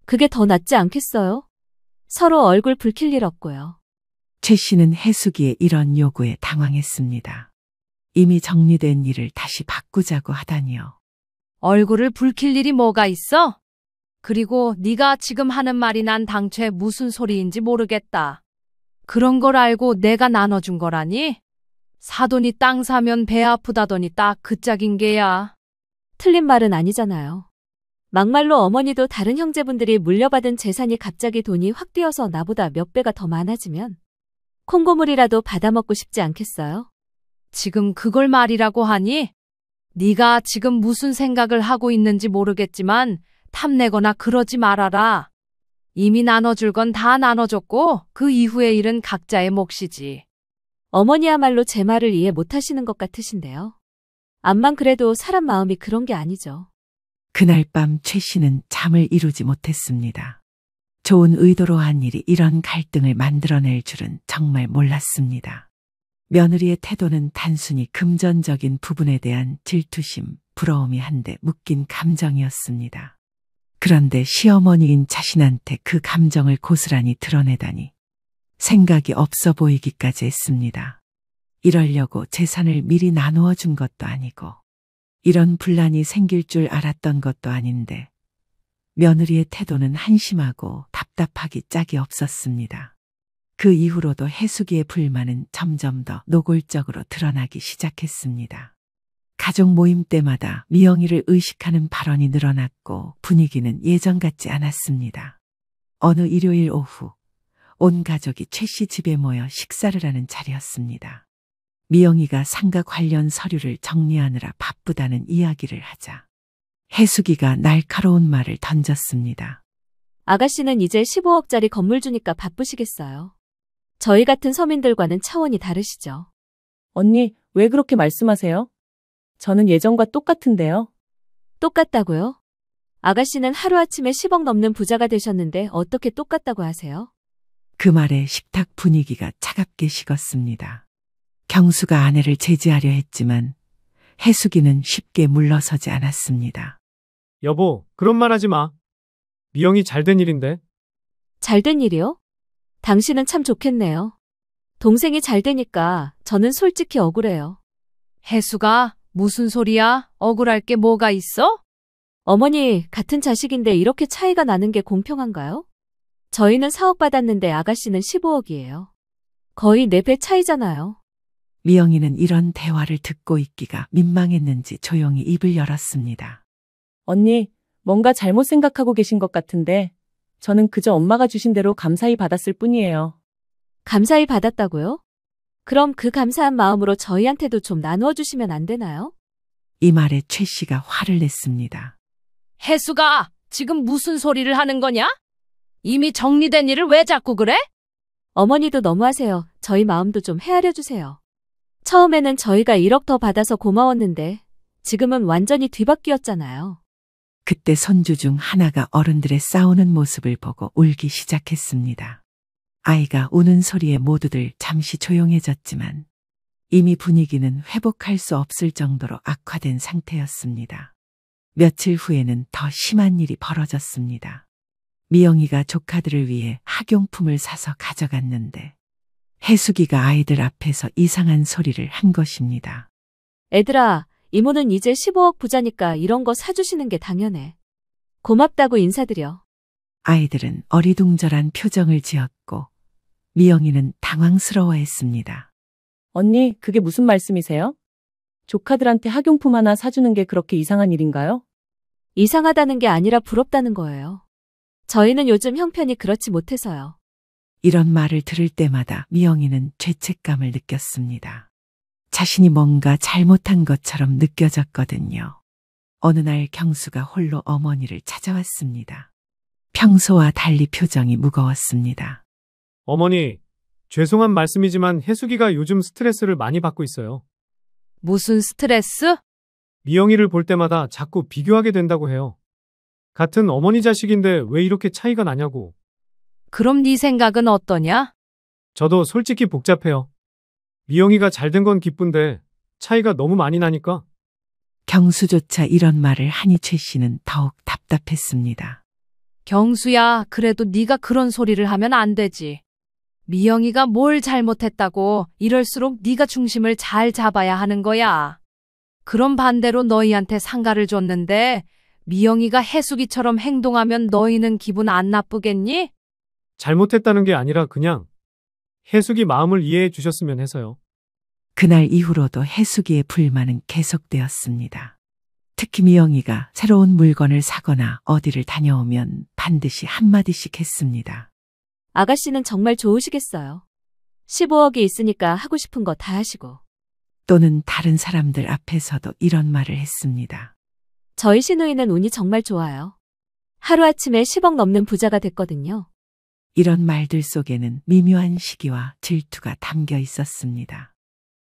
그게 더 낫지 않겠어요? 서로 얼굴 붉힐 일 없고요. 최 씨는 해수기의 이런 요구에 당황했습니다. 이미 정리된 일을 다시 바꾸자고 하다니요. 얼굴을 붉힐 일이 뭐가 있어? 그리고 네가 지금 하는 말이 난 당최 무슨 소리인지 모르겠다. 그런 걸 알고 내가 나눠준 거라니? 사돈이 땅 사면 배 아프다더니 딱 그 짝인 게야. 틀린 말은 아니잖아요. 막말로 어머니도 다른 형제분들이 물려받은 재산이 갑자기 돈이 확 뛰어서 나보다 몇 배가 더 많아지면 콩고물이라도 받아먹고 싶지 않겠어요? 지금 그걸 말이라고 하니? 네가 지금 무슨 생각을 하고 있는지 모르겠지만 탐내거나 그러지 말아라. 이미 나눠줄 건 다 나눠줬고 그 이후의 일은 각자의 몫이지. 어머니야말로 제 말을 이해 못하시는 것 같으신데요. 암만 그래도 사람 마음이 그런 게 아니죠. 그날 밤 최 씨는 잠을 이루지 못했습니다. 좋은 의도로 한 일이 이런 갈등을 만들어낼 줄은 정말 몰랐습니다. 며느리의 태도는 단순히 금전적인 부분에 대한 질투심, 부러움이 한데 묶인 감정이었습니다. 그런데 시어머니인 자신한테 그 감정을 고스란히 드러내다니 생각이 없어 보이기까지 했습니다. 이러려고 재산을 미리 나누어 준 것도 아니고 이런 분란이 생길 줄 알았던 것도 아닌데 며느리의 태도는 한심하고 답답하기 짝이 없었습니다. 그 이후로도 해수기의 불만은 점점 더 노골적으로 드러나기 시작했습니다. 가족 모임 때마다 미영이를 의식하는 발언이 늘어났고 분위기는 예전 같지 않았습니다. 어느 일요일 오후 온 가족이 최 씨 집에 모여 식사를 하는 자리였습니다. 미영이가 상가 관련 서류를 정리하느라 바쁘다는 이야기를 하자 해수기가 날카로운 말을 던졌습니다. 아가씨는 이제 15억짜리 건물 주니까 바쁘시겠어요. 저희 같은 서민들과는 차원이 다르시죠. 언니, 왜 그렇게 말씀하세요? 저는 예전과 똑같은데요. 똑같다고요? 아가씨는 하루아침에 10억 넘는 부자가 되셨는데 어떻게 똑같다고 하세요? 그 말에 식탁 분위기가 차갑게 식었습니다. 경수가 아내를 제지하려 했지만 해수기는 쉽게 물러서지 않았습니다. 여보, 그런 말 하지 마. 미영이 잘된 일인데. 잘된 일이요? 당신은 참 좋겠네요. 동생이 잘 되니까 저는 솔직히 억울해요. 혜수가 무슨 소리야? 억울할 게 뭐가 있어? 어머니, 같은 자식인데 이렇게 차이가 나는 게 공평한가요? 저희는 4억 받았는데 아가씨는 15억이에요. 거의 4배 차이잖아요. 미영이는 이런 대화를 듣고 있기가 민망했는지 조용히 입을 열었습니다. 언니, 뭔가 잘못 생각하고 계신 것 같은데 저는 그저 엄마가 주신 대로 감사히 받았을 뿐이에요. 감사히 받았다고요? 그럼 그 감사한 마음으로 저희한테도 좀 나누어 주시면 안 되나요? 이 말에 최 씨가 화를 냈습니다. 혜수가 지금 무슨 소리를 하는 거냐? 이미 정리된 일을 왜 자꾸 그래? 어머니도 너무하세요. 저희 마음도 좀 헤아려 주세요. 처음에는 저희가 1억 더 받아서 고마웠는데 지금은 완전히 뒤바뀌었잖아요. 그때 손주 중 하나가 어른들의 싸우는 모습을 보고 울기 시작했습니다. 아이가 우는 소리에 모두들 잠시 조용해졌지만 이미 분위기는 회복할 수 없을 정도로 악화된 상태였습니다. 며칠 후에는 더 심한 일이 벌어졌습니다. 미영이가 조카들을 위해 학용품을 사서 가져갔는데 해숙이가 아이들 앞에서 이상한 소리를 한 것입니다. 애들아, 이모는 이제 15억 부자니까 이런 거 사주시는 게 당연해. 고맙다고 인사드려. 아이들은 어리둥절한 표정을 지었고 미영이는 당황스러워했습니다. 언니, 그게 무슨 말씀이세요? 조카들한테 학용품 하나 사주는 게 그렇게 이상한 일인가요? 이상하다는 게 아니라 부럽다는 거예요. 저희는 요즘 형편이 그렇지 못해서요. 이런 말을 들을 때마다 미영이는 죄책감을 느꼈습니다. 자신이 뭔가 잘못한 것처럼 느껴졌거든요. 어느 날 경수가 홀로 어머니를 찾아왔습니다. 평소와 달리 표정이 무거웠습니다. 어머니, 죄송한 말씀이지만 혜숙이가 요즘 스트레스를 많이 받고 있어요. 무슨 스트레스? 미영이를 볼 때마다 자꾸 비교하게 된다고 해요. 같은 어머니 자식인데 왜 이렇게 차이가 나냐고. 그럼 네 생각은 어떠냐? 저도 솔직히 복잡해요. 미영이가 잘된 건 기쁜데 차이가 너무 많이 나니까. 경수조차 이런 말을 하니 최 씨는 더욱 답답했습니다. 경수야, 그래도 네가 그런 소리를 하면 안 되지. 미영이가 뭘 잘못했다고 이럴수록 네가 중심을 잘 잡아야 하는 거야. 그럼 반대로 너희한테 상가를 줬는데 미영이가 해숙이처럼 행동하면 너희는 기분 안 나쁘겠니? 잘못했다는 게 아니라 그냥 혜숙이 마음을 이해해 주셨으면 해서요. 그날 이후로도 해숙이의 불만은 계속되었습니다. 특히 미영이가 새로운 물건을 사거나 어디를 다녀오면 반드시 한마디씩 했습니다. 아가씨는 정말 좋으시겠어요. 15억이 있으니까 하고 싶은 거 다 하시고. 또는 다른 사람들 앞에서도 이런 말을 했습니다. 저희 시누이는 운이 정말 좋아요. 하루아침에 10억 넘는 부자가 됐거든요. 이런 말들 속에는 미묘한 시기와 질투가 담겨 있었습니다.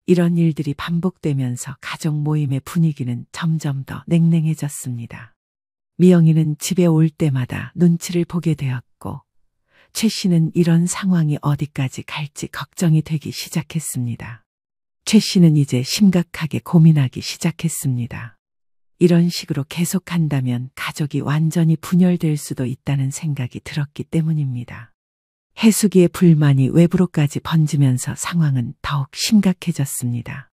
이런 일들이 반복되면서 가족 모임의 분위기는 점점 더 냉랭해졌습니다. 미영이는 집에 올 때마다 눈치를 보게 되었고 최 씨는 이런 상황이 어디까지 갈지 걱정이 되기 시작했습니다. 최 씨는 이제 심각하게 고민하기 시작했습니다. 이런 식으로 계속한다면 가족이 완전히 분열될 수도 있다는 생각이 들었기 때문입니다. 해숙이의 불만이 외부로까지 번지면서 상황은 더욱 심각해졌습니다.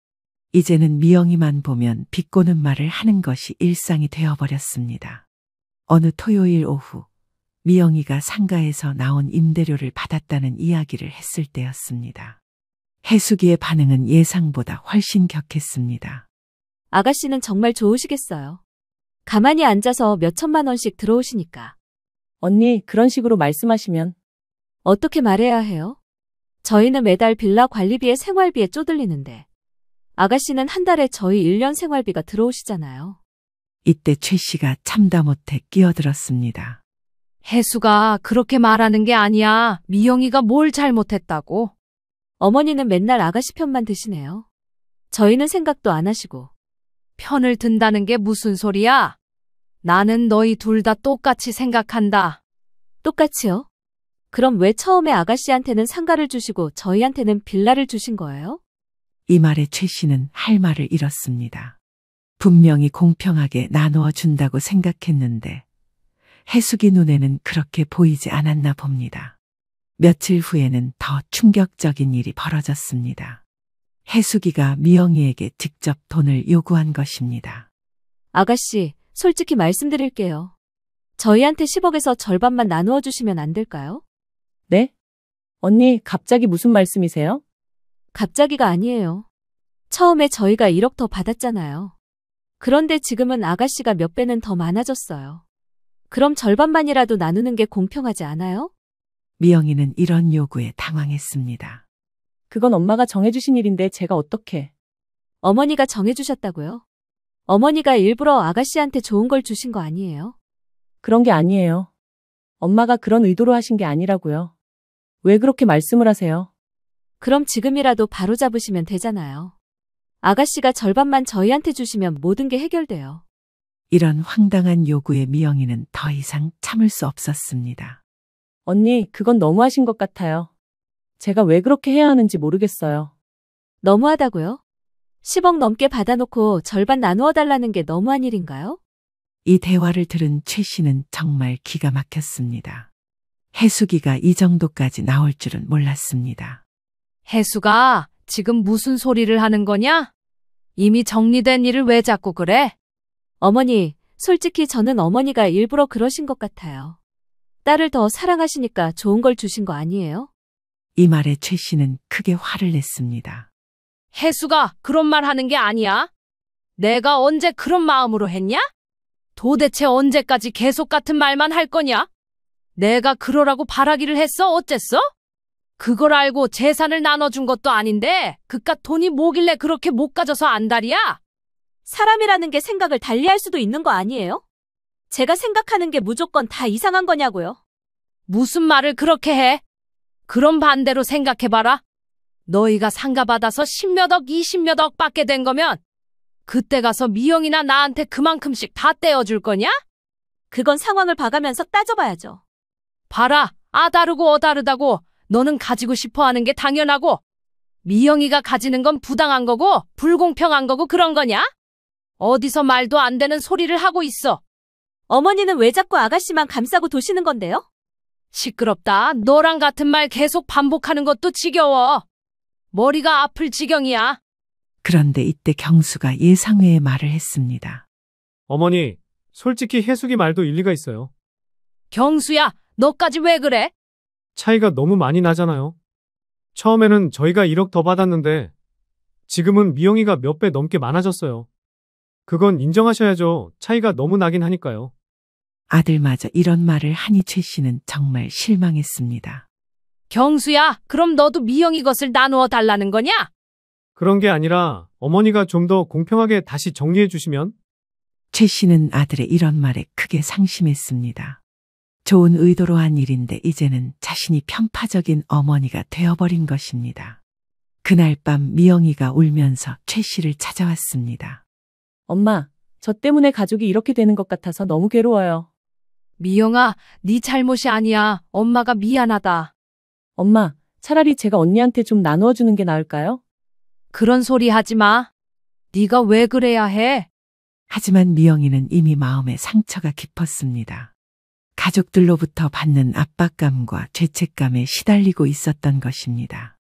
이제는 미영이만 보면 비꼬는 말을 하는 것이 일상이 되어버렸습니다. 어느 토요일 오후 미영이가 상가에서 나온 임대료를 받았다는 이야기를 했을 때였습니다. 해숙이의 반응은 예상보다 훨씬 격했습니다. 아가씨는 정말 좋으시겠어요. 가만히 앉아서 몇 천만 원씩 들어오시니까. 언니, 그런 식으로 말씀하시면. 어떻게 말해야 해요? 저희는 매달 빌라 관리비에 생활비에 쪼들리는데 아가씨는 한 달에 저희 1년 생활비가 들어오시잖아요. 이때 최 씨가 참다 못해 끼어들었습니다. 혜수가 그렇게 말하는 게 아니야. 미영이가 뭘 잘못했다고. 어머니는 맨날 아가씨 편만 드시네요. 저희는 생각도 안 하시고. 편을 든다는 게 무슨 소리야? 나는 너희 둘 다 똑같이 생각한다. 똑같이요? 그럼 왜 처음에 아가씨한테는 상가를 주시고 저희한테는 빌라를 주신 거예요? 이 말에 최 씨는 할 말을 잃었습니다. 분명히 공평하게 나누어 준다고 생각했는데 해숙이 눈에는 그렇게 보이지 않았나 봅니다. 며칠 후에는 더 충격적인 일이 벌어졌습니다. 해숙이가 미영이에게 직접 돈을 요구한 것입니다. 아가씨, 솔직히 말씀드릴게요. 저희한테 10억에서 절반만 나누어 주시면 안 될까요? 네? 언니, 갑자기 무슨 말씀이세요? 갑자기가 아니에요. 처음에 저희가 1억 더 받았잖아요. 그런데 지금은 아가씨가 몇 배는 더 많아졌어요. 그럼 절반만이라도 나누는 게 공평하지 않아요? 미영이는 이런 요구에 당황했습니다. 그건 엄마가 정해주신 일인데 제가 어떻게... 어머니가 정해주셨다고요? 어머니가 일부러 아가씨한테 좋은 걸 주신 거 아니에요? 그런 게 아니에요. 엄마가 그런 의도로 하신 게 아니라고요. 왜 그렇게 말씀을 하세요? 그럼 지금이라도 바로 잡으시면 되잖아요. 아가씨가 절반만 저희한테 주시면 모든 게 해결돼요. 이런 황당한 요구에 미영이는 더 이상 참을 수 없었습니다. 언니, 그건 너무하신 것 같아요. 제가 왜 그렇게 해야 하는지 모르겠어요. 너무하다고요? 10억 넘게 받아놓고 절반 나누어 달라는 게 너무한 일인가요? 이 대화를 들은 최 씨는 정말 기가 막혔습니다. 해숙이가 이 정도까지 나올 줄은 몰랐습니다. 혜수가 지금 무슨 소리를 하는 거냐? 이미 정리된 일을 왜 자꾸 그래? 어머니, 솔직히 저는 어머니가 일부러 그러신 것 같아요. 딸을 더 사랑하시니까 좋은 걸 주신 거 아니에요? 이 말에 최 씨는 크게 화를 냈습니다. 혜수가 그런 말 하는 게 아니야. 내가 언제 그런 마음으로 했냐? 도대체 언제까지 계속 같은 말만 할 거냐? 내가 그러라고 바라기를 했어? 어쨌어? 그걸 알고 재산을 나눠준 것도 아닌데 그깟 돈이 뭐길래 그렇게 못 가져서 안달이야? 사람이라는 게 생각을 달리할 수도 있는 거 아니에요? 제가 생각하는 게 무조건 다 이상한 거냐고요? 무슨 말을 그렇게 해? 그럼 반대로 생각해봐라. 너희가 상가받아서 10몇억, 20몇억 받게 된 거면 그때 가서 미영이나 나한테 그만큼씩 다 떼어줄 거냐? 그건 상황을 봐가면서 따져봐야죠. 봐라, 아 다르고 어 다르다고 너는 가지고 싶어 하는 게 당연하고 미영이가 가지는 건 부당한 거고 불공평한 거고 그런 거냐? 어디서 말도 안 되는 소리를 하고 있어. 어머니는 왜 자꾸 아가씨만 감싸고 도시는 건데요? 시끄럽다. 너랑 같은 말 계속 반복하는 것도 지겨워. 머리가 아플 지경이야. 그런데 이때 경수가 예상외의 말을 했습니다. 어머니, 솔직히 혜숙이 말도 일리가 있어요. 경수야, 너까지 왜 그래? 차이가 너무 많이 나잖아요. 처음에는 저희가 1억 더 받았는데 지금은 미영이가 몇 배 넘게 많아졌어요. 그건 인정하셔야죠. 차이가 너무 나긴 하니까요. 아들마저 이런 말을 하니 최 씨는 정말 실망했습니다. 경수야, 그럼 너도 미영이 것을 나누어 달라는 거냐? 그런 게 아니라 어머니가 좀 더 공평하게 다시 정리해 주시면? 최 씨는 아들의 이런 말에 크게 상심했습니다. 좋은 의도로 한 일인데 이제는 자신이 편파적인 어머니가 되어버린 것입니다. 그날 밤 미영이가 울면서 최 씨를 찾아왔습니다. 엄마, 저 때문에 가족이 이렇게 되는 것 같아서 너무 괴로워요. 미영아, 네 잘못이 아니야. 엄마가 미안하다. 엄마, 차라리 제가 언니한테 좀 나누어 주는 게 나을까요? 그런 소리 하지 마. 네가 왜 그래야 해? 하지만 미영이는 이미 마음에 상처가 깊었습니다. 가족들로부터 받는 압박감과 죄책감에 시달리고 있었던 것입니다.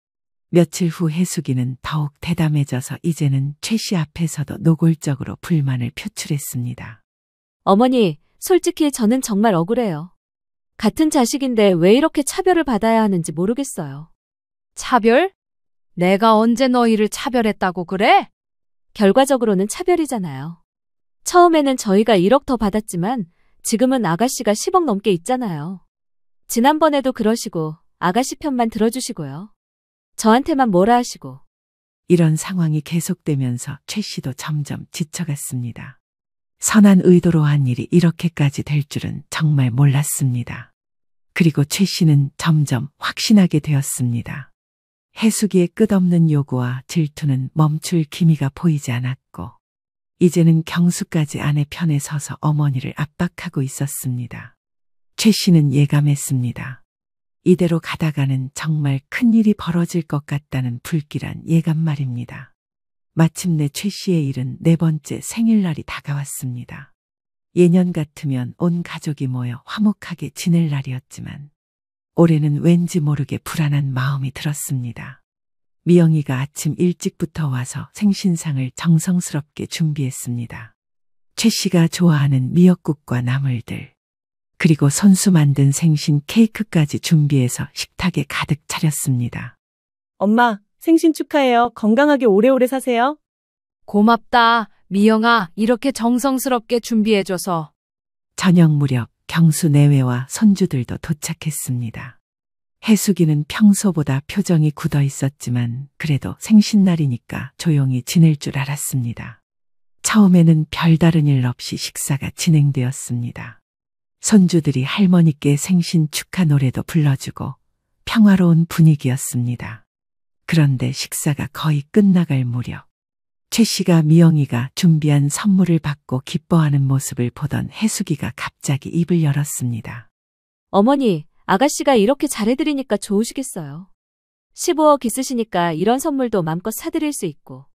며칠 후 해숙이는 더욱 대담해져서 이제는 최 씨 앞에서도 노골적으로 불만을 표출했습니다. 어머니, 솔직히 저는 정말 억울해요. 같은 자식인데 왜 이렇게 차별을 받아야 하는지 모르겠어요. 차별? 내가 언제 너희를 차별했다고 그래? 결과적으로는 차별이잖아요. 처음에는 저희가 1억 더 받았지만 지금은 아가씨가 10억 넘게 있잖아요. 지난번에도 그러시고 아가씨 편만 들어주시고요. 저한테만 뭐라 하시고. 이런 상황이 계속되면서 최 씨도 점점 지쳐갔습니다. 선한 의도로 한 일이 이렇게까지 될 줄은 정말 몰랐습니다. 그리고 최 씨는 점점 확신하게 되었습니다. 해숙이의 끝없는 요구와 질투는 멈출 기미가 보이지 않았고 이제는 경수까지 아내 편에 서서 어머니를 압박하고 있었습니다. 최 씨는 예감했습니다. 이대로 가다가는 정말 큰일이 벌어질 것 같다는 불길한 예감 말입니다. 마침내 최 씨의 74번째 생일날이 다가왔습니다. 예년 같으면 온 가족이 모여 화목하게 지낼 날이었지만 올해는 왠지 모르게 불안한 마음이 들었습니다. 미영이가 아침 일찍부터 와서 생신상을 정성스럽게 준비했습니다. 최 씨가 좋아하는 미역국과 나물들, 그리고 손수 만든 생신 케이크까지 준비해서 식탁에 가득 차렸습니다. 엄마, 생신 축하해요. 건강하게 오래오래 사세요. 고맙다, 미영아. 이렇게 정성스럽게 준비해줘서. 저녁 무렵 경수 내외와 손주들도 도착했습니다. 해숙이는 평소보다 표정이 굳어 있었지만 그래도 생신날이니까 조용히 지낼 줄 알았습니다. 처음에는 별다른 일 없이 식사가 진행되었습니다. 손주들이 할머니께 생신 축하 노래도 불러주고 평화로운 분위기였습니다. 그런데 식사가 거의 끝나갈 무렵 최 씨가 미영이가 준비한 선물을 받고 기뻐하는 모습을 보던 해숙이가 갑자기 입을 열었습니다. 어머니, 아가씨가 이렇게 잘해드리니까 좋으시겠어요. 15억 있으시니까 이런 선물도 맘껏 사드릴 수 있고.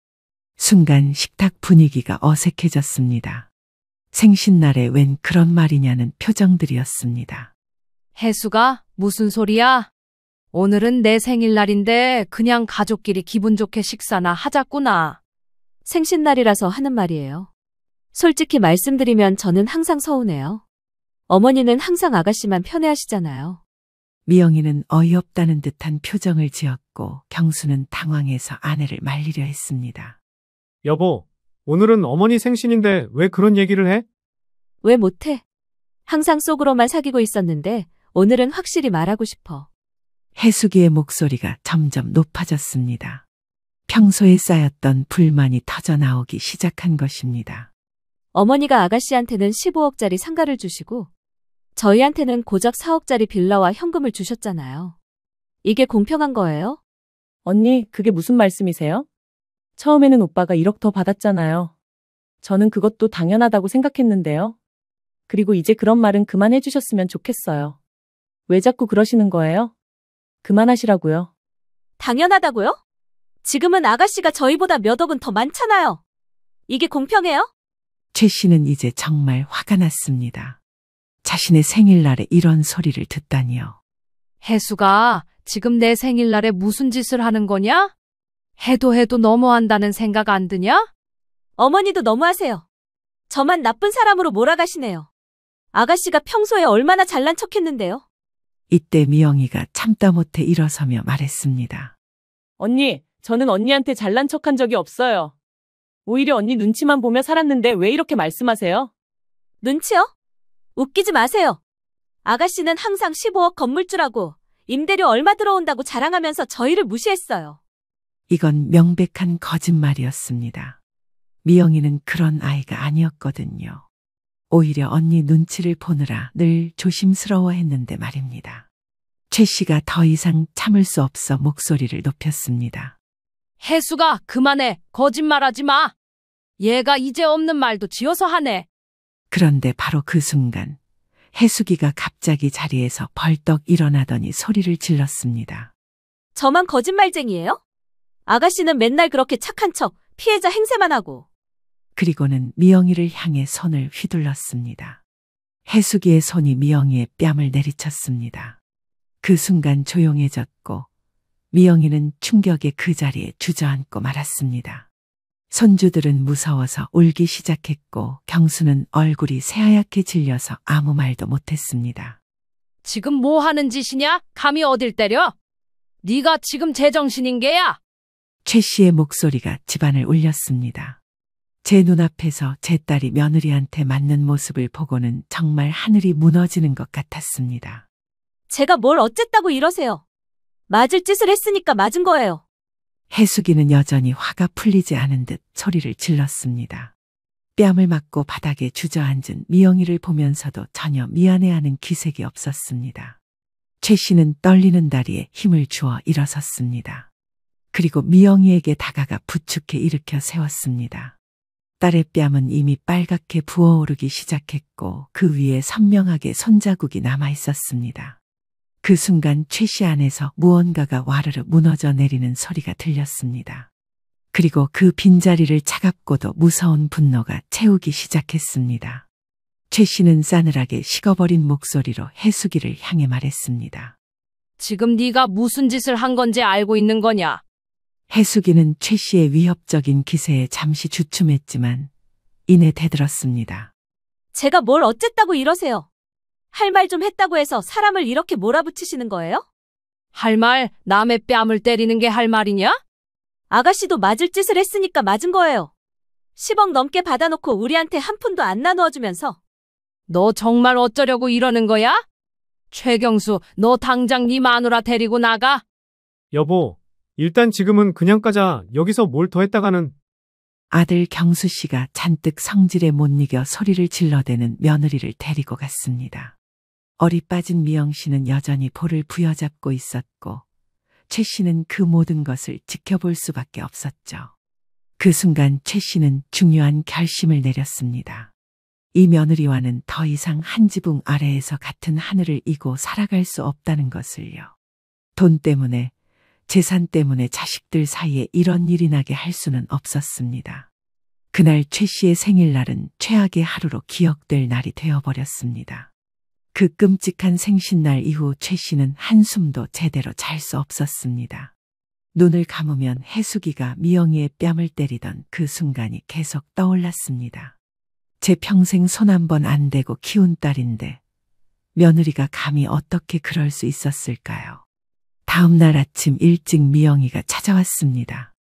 순간 식탁 분위기가 어색해졌습니다. 생신날에 웬 그런 말이냐는 표정들이었습니다. 혜수가 무슨 소리야? 오늘은 내 생일날인데 그냥 가족끼리 기분 좋게 식사나 하자꾸나. 생신날이라서 하는 말이에요. 솔직히 말씀드리면 저는 항상 서운해요. 어머니는 항상 아가씨만 편애하시잖아요. 미영이는 어이없다는 듯한 표정을 지었고 경수는 당황해서 아내를 말리려 했습니다. 여보, 오늘은 어머니 생신인데 왜 그런 얘기를 해? 왜 못해? 항상 속으로만 사귀고 있었는데 오늘은 확실히 말하고 싶어. 해숙이의 목소리가 점점 높아졌습니다. 평소에 쌓였던 불만이 터져나오기 시작한 것입니다. 어머니가 아가씨한테는 15억짜리 상가를 주시고 저희한테는 고작 4억짜리 빌라와 현금을 주셨잖아요. 이게 공평한 거예요? 언니, 그게 무슨 말씀이세요? 처음에는 오빠가 1억 더 받았잖아요. 저는 그것도 당연하다고 생각했는데요. 그리고 이제 그런 말은 그만해 주셨으면 좋겠어요. 왜 자꾸 그러시는 거예요? 그만하시라고요. 당연하다고요? 지금은 아가씨가 저희보다 몇 억은 더 많잖아요. 이게 공평해요? 최 씨는 이제 정말 화가 났습니다. 자신의 생일날에 이런 소리를 듣다니요. 혜수가 지금 내 생일날에 무슨 짓을 하는 거냐? 해도 너무한다는 생각 안 드냐? 어머니도 너무하세요. 저만 나쁜 사람으로 몰아가시네요. 아가씨가 평소에 얼마나 잘난 척했는데요. 이때 미영이가 참다 못해 일어서며 말했습니다. 언니, 저는 언니한테 잘난 척한 적이 없어요. 오히려 언니 눈치만 보며 살았는데 왜 이렇게 말씀하세요? 눈치요? 웃기지 마세요. 아가씨는 항상 15억 건물주라고 임대료 얼마 들어온다고 자랑하면서 저희를 무시했어요. 이건 명백한 거짓말이었습니다. 미영이는 그런 아이가 아니었거든요. 오히려 언니 눈치를 보느라 늘 조심스러워했는데 말입니다. 최 씨가 더 이상 참을 수 없어 목소리를 높였습니다. 혜수가 그만해. 거짓말하지 마. 얘가 이제 없는 말도 지어서 하네. 그런데 바로 그 순간 해숙이가 갑자기 자리에서 벌떡 일어나더니 소리를 질렀습니다. 저만 거짓말쟁이에요? 아가씨는 맨날 그렇게 착한 척 피해자 행세만 하고. 그리고는 미영이를 향해 손을 휘둘렀습니다. 해숙이의 손이 미영이의 뺨을 내리쳤습니다. 그 순간 조용해졌고 미영이는 충격에 그 자리에 주저앉고 말았습니다. 손주들은 무서워서 울기 시작했고 경수는 얼굴이 새하얗게 질려서 아무 말도 못했습니다. 지금 뭐 하는 짓이냐? 감히 어딜 때려? 네가 지금 제정신인 게야? 최 씨의 목소리가 집안을 울렸습니다. 제 눈앞에서 제 딸이 며느리한테 맞는 모습을 보고는 정말 하늘이 무너지는 것 같았습니다. 제가 뭘 어쨌다고 이러세요? 맞을 짓을 했으니까 맞은 거예요. 해숙이는 여전히 화가 풀리지 않은 듯 소리를 질렀습니다. 뺨을 맞고 바닥에 주저앉은 미영이를 보면서도 전혀 미안해하는 기색이 없었습니다. 최 씨는 떨리는 다리에 힘을 주어 일어섰습니다. 그리고 미영이에게 다가가 부축해 일으켜 세웠습니다. 딸의 뺨은 이미 빨갛게 부어오르기 시작했고 그 위에 선명하게 손자국이 남아 있었습니다. 그 순간 최 씨 안에서 무언가가 와르르 무너져 내리는 소리가 들렸습니다. 그리고 그 빈자리를 차갑고도 무서운 분노가 채우기 시작했습니다. 최 씨는 싸늘하게 식어버린 목소리로 해숙이를 향해 말했습니다. 지금 네가 무슨 짓을 한 건지 알고 있는 거냐? 해숙이는 최 씨의 위협적인 기세에 잠시 주춤했지만 이내 대들었습니다. 제가 뭘 어쨌다고 이러세요? 할 말 좀 했다고 해서 사람을 이렇게 몰아붙이시는 거예요? 할 말, 남의 뺨을 때리는 게 할 말이냐? 아가씨도 맞을 짓을 했으니까 맞은 거예요. 10억 넘게 받아놓고 우리한테 한 푼도 안 나누어주면서. 너 정말 어쩌려고 이러는 거야? 최경수, 너 당장 네 마누라 데리고 나가. 여보, 일단 지금은 그냥 가자. 여기서 뭘 더 했다가는. 아들 경수 씨가 잔뜩 성질에 못 이겨 소리를 질러대는 며느리를 데리고 갔습니다. 얼이 빠진 미영 씨는 여전히 볼을 부여잡고 있었고 최 씨는 그 모든 것을 지켜볼 수밖에 없었죠. 그 순간 최 씨는 중요한 결심을 내렸습니다. 이 며느리와는 더 이상 한 지붕 아래에서 같은 하늘을 이고 살아갈 수 없다는 것을요. 돈 때문에, 재산 때문에 자식들 사이에 이런 일이 나게 할 수는 없었습니다. 그날 최 씨의 생일날은 최악의 하루로 기억될 날이 되어버렸습니다. 그 끔찍한 생신날 이후 최 씨는 한숨도 제대로 잘 수 없었습니다. 눈을 감으면 해숙이가 미영이의 뺨을 때리던 그 순간이 계속 떠올랐습니다. 제 평생 손 한 번 안 대고 키운 딸인데 며느리가 감히 어떻게 그럴 수 있었을까요? 다음 날 아침 일찍 미영이가 찾아왔습니다.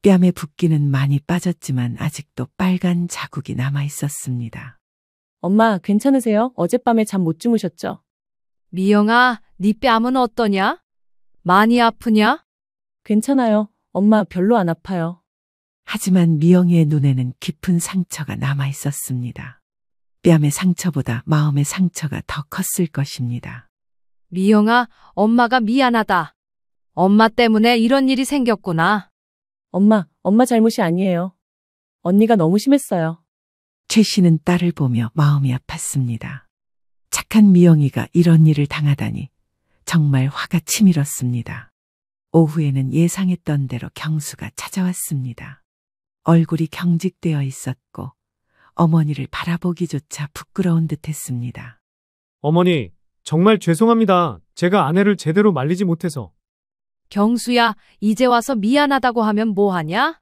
뺨에 붓기는 많이 빠졌지만 아직도 빨간 자국이 남아 있었습니다. 엄마, 괜찮으세요? 어젯밤에 잠 못 주무셨죠? 미영아, 네 뺨은 어떠냐? 많이 아프냐? 괜찮아요. 엄마, 별로 안 아파요. 하지만 미영이의 눈에는 깊은 상처가 남아 있었습니다. 뺨의 상처보다 마음의 상처가 더 컸을 것입니다. 미영아, 엄마가 미안하다. 엄마 때문에 이런 일이 생겼구나. 엄마 잘못이 아니에요. 언니가 너무 심했어요. 최 씨는 딸을 보며 마음이 아팠습니다. 착한 미영이가 이런 일을 당하다니 정말 화가 치밀었습니다. 오후에는 예상했던 대로 경수가 찾아왔습니다. 얼굴이 경직되어 있었고 어머니를 바라보기조차 부끄러운 듯했습니다. 어머니, 정말 죄송합니다. 제가 아내를 제대로 말리지 못해서. 경수야, 이제 와서 미안하다고 하면 뭐하냐?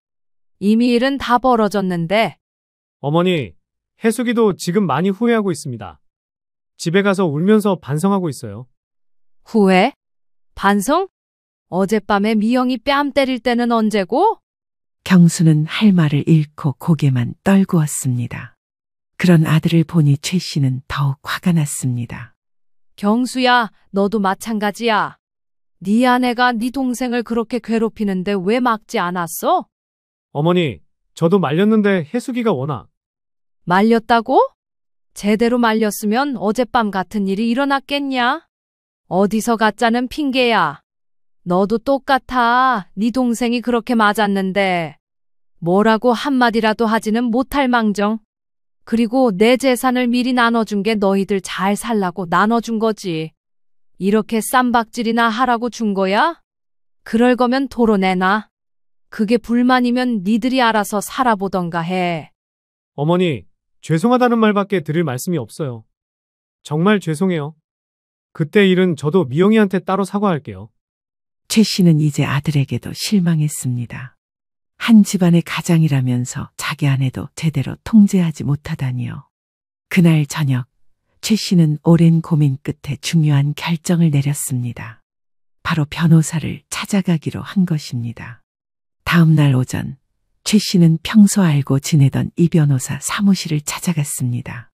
이미 일은 다 벌어졌는데. 어머니, 해숙이도 지금 많이 후회하고 있습니다. 집에 가서 울면서 반성하고 있어요. 후회? 반성? 어젯밤에 미영이 뺨 때릴 때는 언제고? 경수는 할 말을 잃고 고개만 떨구었습니다. 그런 아들을 보니 최 씨는 더욱 화가 났습니다. 경수야, 너도 마찬가지야. 네 아내가 네 동생을 그렇게 괴롭히는데 왜 막지 않았어? 어머니, 저도 말렸는데 해숙이가 워낙. 말렸다고? 제대로 말렸으면 어젯밤 같은 일이 일어났겠냐? 어디서 가짜는 핑계야. 너도 똑같아. 네 동생이 그렇게 맞았는데. 뭐라고 한마디라도 하지는 못할 망정. 그리고 내 재산을 미리 나눠준 게 너희들 잘 살라고 나눠준 거지. 이렇게 쌈박질이나 하라고 준 거야? 그럴 거면 토로내놔. 그게 불만이면 니들이 알아서 살아보던가 해. 어머니, 죄송하다는 말밖에 드릴 말씀이 없어요. 정말 죄송해요. 그때 일은 저도 미영이한테 따로 사과할게요. 최 씨는 이제 아들에게도 실망했습니다. 한 집안의 가장이라면서 자기 아내도 제대로 통제하지 못하다니요. 그날 저녁, 최 씨는 오랜 고민 끝에 중요한 결정을 내렸습니다. 바로 변호사를 찾아가기로 한 것입니다. 다음 날 오전, 최 씨는 평소 알고 지내던 이 변호사 사무실을 찾아갔습니다.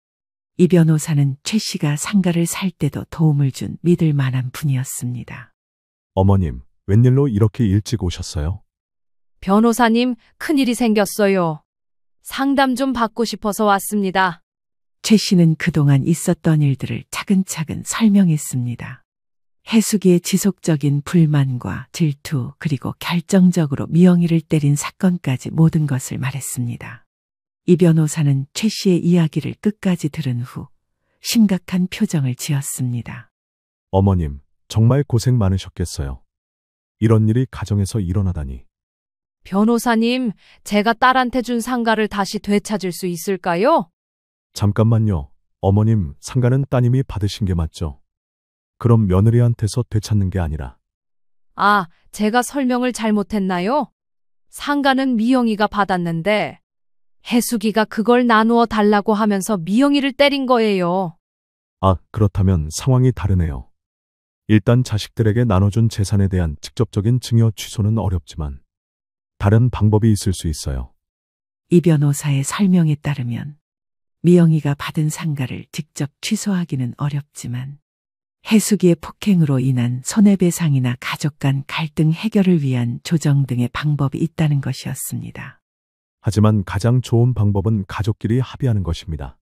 이 변호사는 최 씨가 상가를 살 때도 도움을 준 믿을 만한 분이었습니다. 어머님, 웬일로 이렇게 일찍 오셨어요? 변호사님, 큰일이 생겼어요. 상담 좀 받고 싶어서 왔습니다. 최 씨는 그동안 있었던 일들을 차근차근 설명했습니다. 해숙이의 지속적인 불만과 질투 그리고 결정적으로 미영이를 때린 사건까지 모든 것을 말했습니다. 이 변호사는 최 씨의 이야기를 끝까지 들은 후 심각한 표정을 지었습니다. 어머님, 정말 고생 많으셨겠어요. 이런 일이 가정에서 일어나다니. 변호사님, 제가 딸한테 준 상가를 다시 되찾을 수 있을까요? 잠깐만요. 어머님, 상가는 따님이 받으신 게 맞죠? 그럼 며느리한테서 되찾는 게 아니라. 아, 제가 설명을 잘못했나요? 상가는 미영이가 받았는데 해숙이가 그걸 나누어 달라고 하면서 미영이를 때린 거예요. 아, 그렇다면 상황이 다르네요. 일단 자식들에게 나눠준 재산에 대한 직접적인 증여 취소는 어렵지만 다른 방법이 있을 수 있어요. 이 변호사의 설명에 따르면 미영이가 받은 상가를 직접 취소하기는 어렵지만 해숙이의 폭행으로 인한 손해배상이나 가족 간 갈등 해결을 위한 조정 등의 방법이 있다는 것이었습니다. 하지만 가장 좋은 방법은 가족끼리 합의하는 것입니다.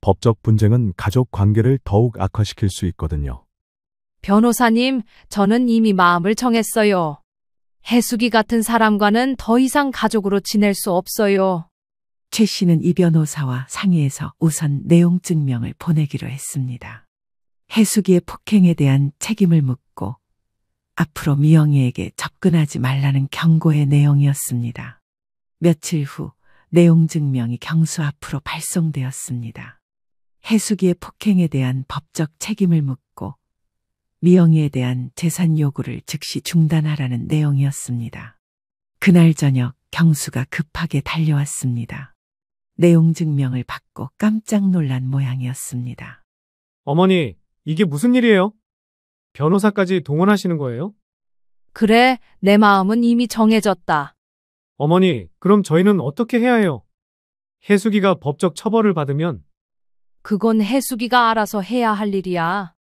법적 분쟁은 가족 관계를 더욱 악화시킬 수 있거든요. 변호사님, 저는 이미 마음을 정했어요. 해숙이 같은 사람과는 더 이상 가족으로 지낼 수 없어요. 최 씨는 이 변호사와 상의해서 우선 내용 증명을 보내기로 했습니다. 해숙이의 폭행에 대한 책임을 묻고 앞으로 미영이에게 접근하지 말라는 경고의 내용이었습니다. 며칠 후 내용 증명이 경수 앞으로 발송되었습니다. 해숙이의 폭행에 대한 법적 책임을 묻고 미영이에 대한 재산 요구를 즉시 중단하라는 내용이었습니다. 그날 저녁 경수가 급하게 달려왔습니다. 내용 증명을 받고 깜짝 놀란 모양이었습니다. 어머니, 이게 무슨 일이에요? 변호사까지 동원하시는 거예요? 그래, 내 마음은 이미 정해졌다. 어머니, 그럼 저희는 어떻게 해야 해요? 해숙이가 법적 처벌을 받으면 그건 해숙이가 알아서 해야 할 일이야.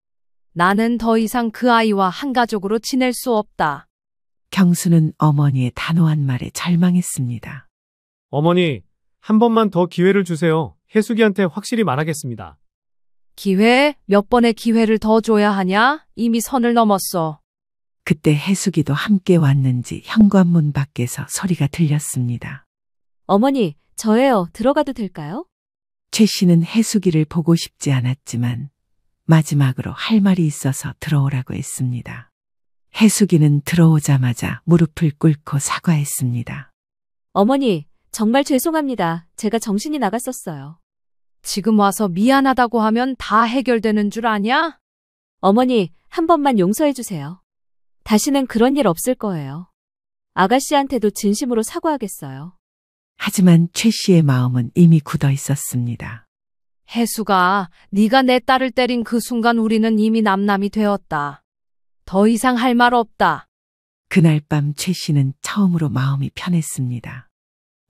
나는 더 이상 그 아이와 한 가족으로 지낼 수 없다. 경수는 어머니의 단호한 말에 절망했습니다. 어머니, 한 번만 더 기회를 주세요. 해숙이한테 확실히 말하겠습니다. 기회? 몇 번의 기회를 더 줘야 하냐? 이미 선을 넘었어. 그때 해숙이도 함께 왔는지 현관문 밖에서 소리가 들렸습니다. 어머니, 저예요. 들어가도 될까요? 최 씨는 해숙이를 보고 싶지 않았지만 마지막으로 할 말이 있어서 들어오라고 했습니다. 해숙이는 들어오자마자 무릎을 꿇고 사과했습니다. 어머니, 정말 죄송합니다. 제가 정신이 나갔었어요. 지금 와서 미안하다고 하면 다 해결되는 줄 아냐? 어머니, 한 번만 용서해 주세요. 다시는 그런 일 없을 거예요. 아가씨한테도 진심으로 사과하겠어요. 하지만 최 씨의 마음은 이미 굳어 있었습니다. 해수가 네가 내 딸을 때린 그 순간 우리는 이미 남남이 되었다. 더 이상 할 말 없다. 그날 밤 최 씨는 처음으로 마음이 편했습니다.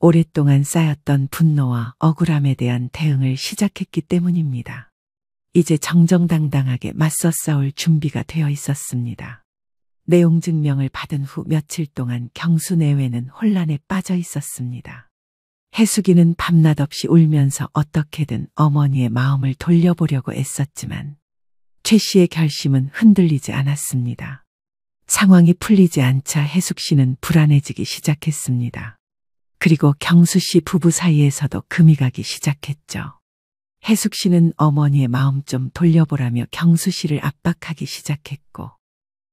오랫동안 쌓였던 분노와 억울함에 대한 대응을 시작했기 때문입니다. 이제 정정당당하게 맞서 싸울 준비가 되어 있었습니다. 내용 증명을 받은 후 며칠 동안 경수 내외는 혼란에 빠져 있었습니다. 해숙이는 밤낮 없이 울면서 어떻게든 어머니의 마음을 돌려보려고 애썼지만 최 씨의 결심은 흔들리지 않았습니다. 상황이 풀리지 않자 해숙 씨는 불안해지기 시작했습니다. 그리고 경수 씨 부부 사이에서도 금이 가기 시작했죠. 해숙 씨는 어머니의 마음 좀 돌려보라며 경수 씨를 압박하기 시작했고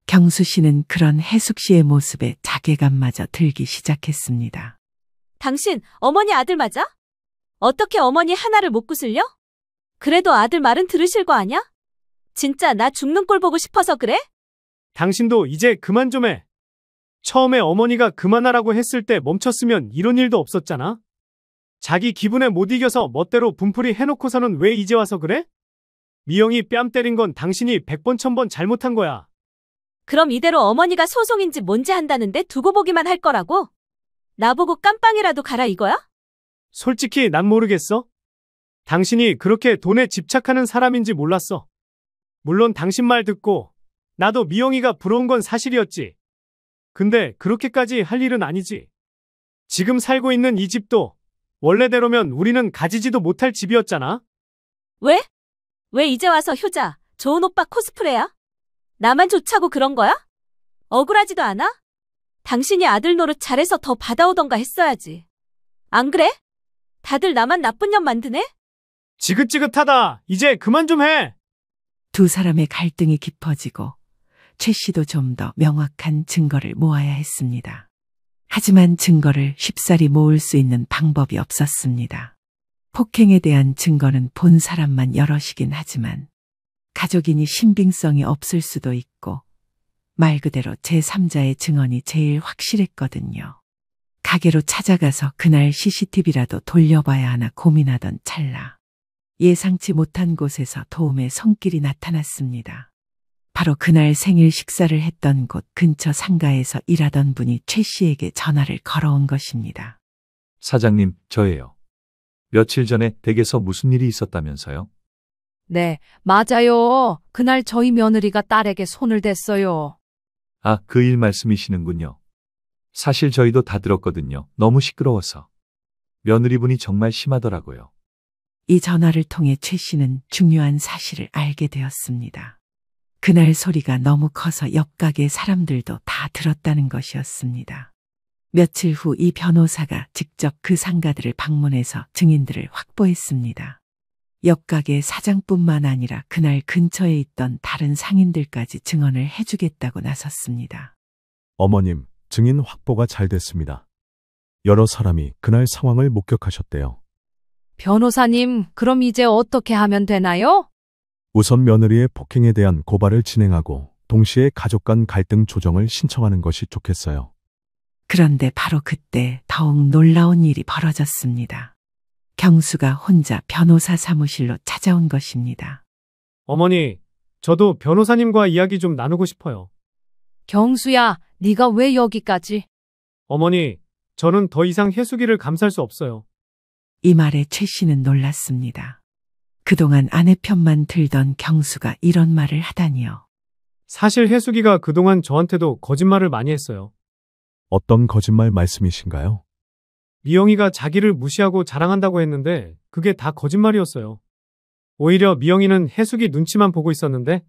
경수 씨는 그런 해숙 씨의 모습에 자괴감마저 들기 시작했습니다. 당신 어머니 아들 맞아? 어떻게 어머니 하나를 못 구슬려? 그래도 아들 말은 들으실 거 아냐? 진짜 나 죽는 꼴 보고 싶어서 그래? 당신도 이제 그만 좀 해. 처음에 어머니가 그만하라고 했을 때 멈췄으면 이런 일도 없었잖아. 자기 기분에 못 이겨서 멋대로 분풀이 해놓고서는 왜 이제 와서 그래? 미영이 뺨 때린 건 당신이 100번 1000번 잘못한 거야. 그럼 이대로 어머니가 소송인지 뭔지 한다는데 두고 보기만 할 거라고? 나보고 깜빵이라도 가라 이거야? 솔직히 난 모르겠어. 당신이 그렇게 돈에 집착하는 사람인지 몰랐어. 물론 당신 말 듣고 나도 미영이가 부러운 건 사실이었지. 근데 그렇게까지 할 일은 아니지. 지금 살고 있는 이 집도 원래대로면 우리는 가지지도 못할 집이었잖아. 왜? 왜 이제 와서 효자, 좋은 오빠 코스프레야? 나만 좋자고 그런 거야? 억울하지도 않아? 당신이 아들 노릇 잘해서 더 받아오던가 했어야지. 안 그래? 다들 나만 나쁜 년 만드네? 지긋지긋하다. 이제 그만 좀 해. 두 사람의 갈등이 깊어지고 최 씨도 좀 더 명확한 증거를 모아야 했습니다. 하지만 증거를 쉽사리 모을 수 있는 방법이 없었습니다. 폭행에 대한 증거는 본 사람만 여럿이긴 하지만 가족이니 신빙성이 없을 수도 있고 말 그대로 제3자의 증언이 제일 확실했거든요. 가게로 찾아가서 그날 CCTV라도 돌려봐야 하나 고민하던 찰나 예상치 못한 곳에서 도움의 손길이 나타났습니다. 바로 그날 생일 식사를 했던 곳 근처 상가에서 일하던 분이 최 씨에게 전화를 걸어온 것입니다. 사장님, 저예요. 며칠 전에 댁에서 무슨 일이 있었다면서요? 네, 맞아요. 그날 저희 며느리가 딸에게 손을 댔어요. 아, 그 일 말씀이시는군요. 사실 저희도 다 들었거든요. 너무 시끄러워서. 며느리분이 정말 심하더라고요. 이 전화를 통해 최 씨는 중요한 사실을 알게 되었습니다. 그날 소리가 너무 커서 옆 가게 사람들도 다 들었다는 것이었습니다. 며칠 후 이 변호사가 직접 그 상가들을 방문해서 증인들을 확보했습니다. 옆 가게 사장뿐만 아니라 그날 근처에 있던 다른 상인들까지 증언을 해주겠다고 나섰습니다. 어머님, 증인 확보가 잘 됐습니다. 여러 사람이 그날 상황을 목격하셨대요. 변호사님, 그럼 이제 어떻게 하면 되나요? 우선 며느리의 폭행에 대한 고발을 진행하고 동시에 가족 간 갈등 조정을 신청하는 것이 좋겠어요. 그런데 바로 그때 더욱 놀라운 일이 벌어졌습니다. 경수가 혼자 변호사 사무실로 찾아온 것입니다. 어머니, 저도 변호사님과 이야기 좀 나누고 싶어요. 경수야, 네가 왜 여기까지? 어머니, 저는 더 이상 혜숙이를 감쌀 수 없어요. 이 말에 최 씨는 놀랐습니다. 그동안 아내 편만 들던 경수가 이런 말을 하다니요. 사실 혜숙이가 그동안 저한테도 거짓말을 많이 했어요. 어떤 거짓말 말씀이신가요? 미영이가 자기를 무시하고 자랑한다고 했는데 그게 다 거짓말이었어요. 오히려 미영이는 혜숙이 눈치만 보고 있었는데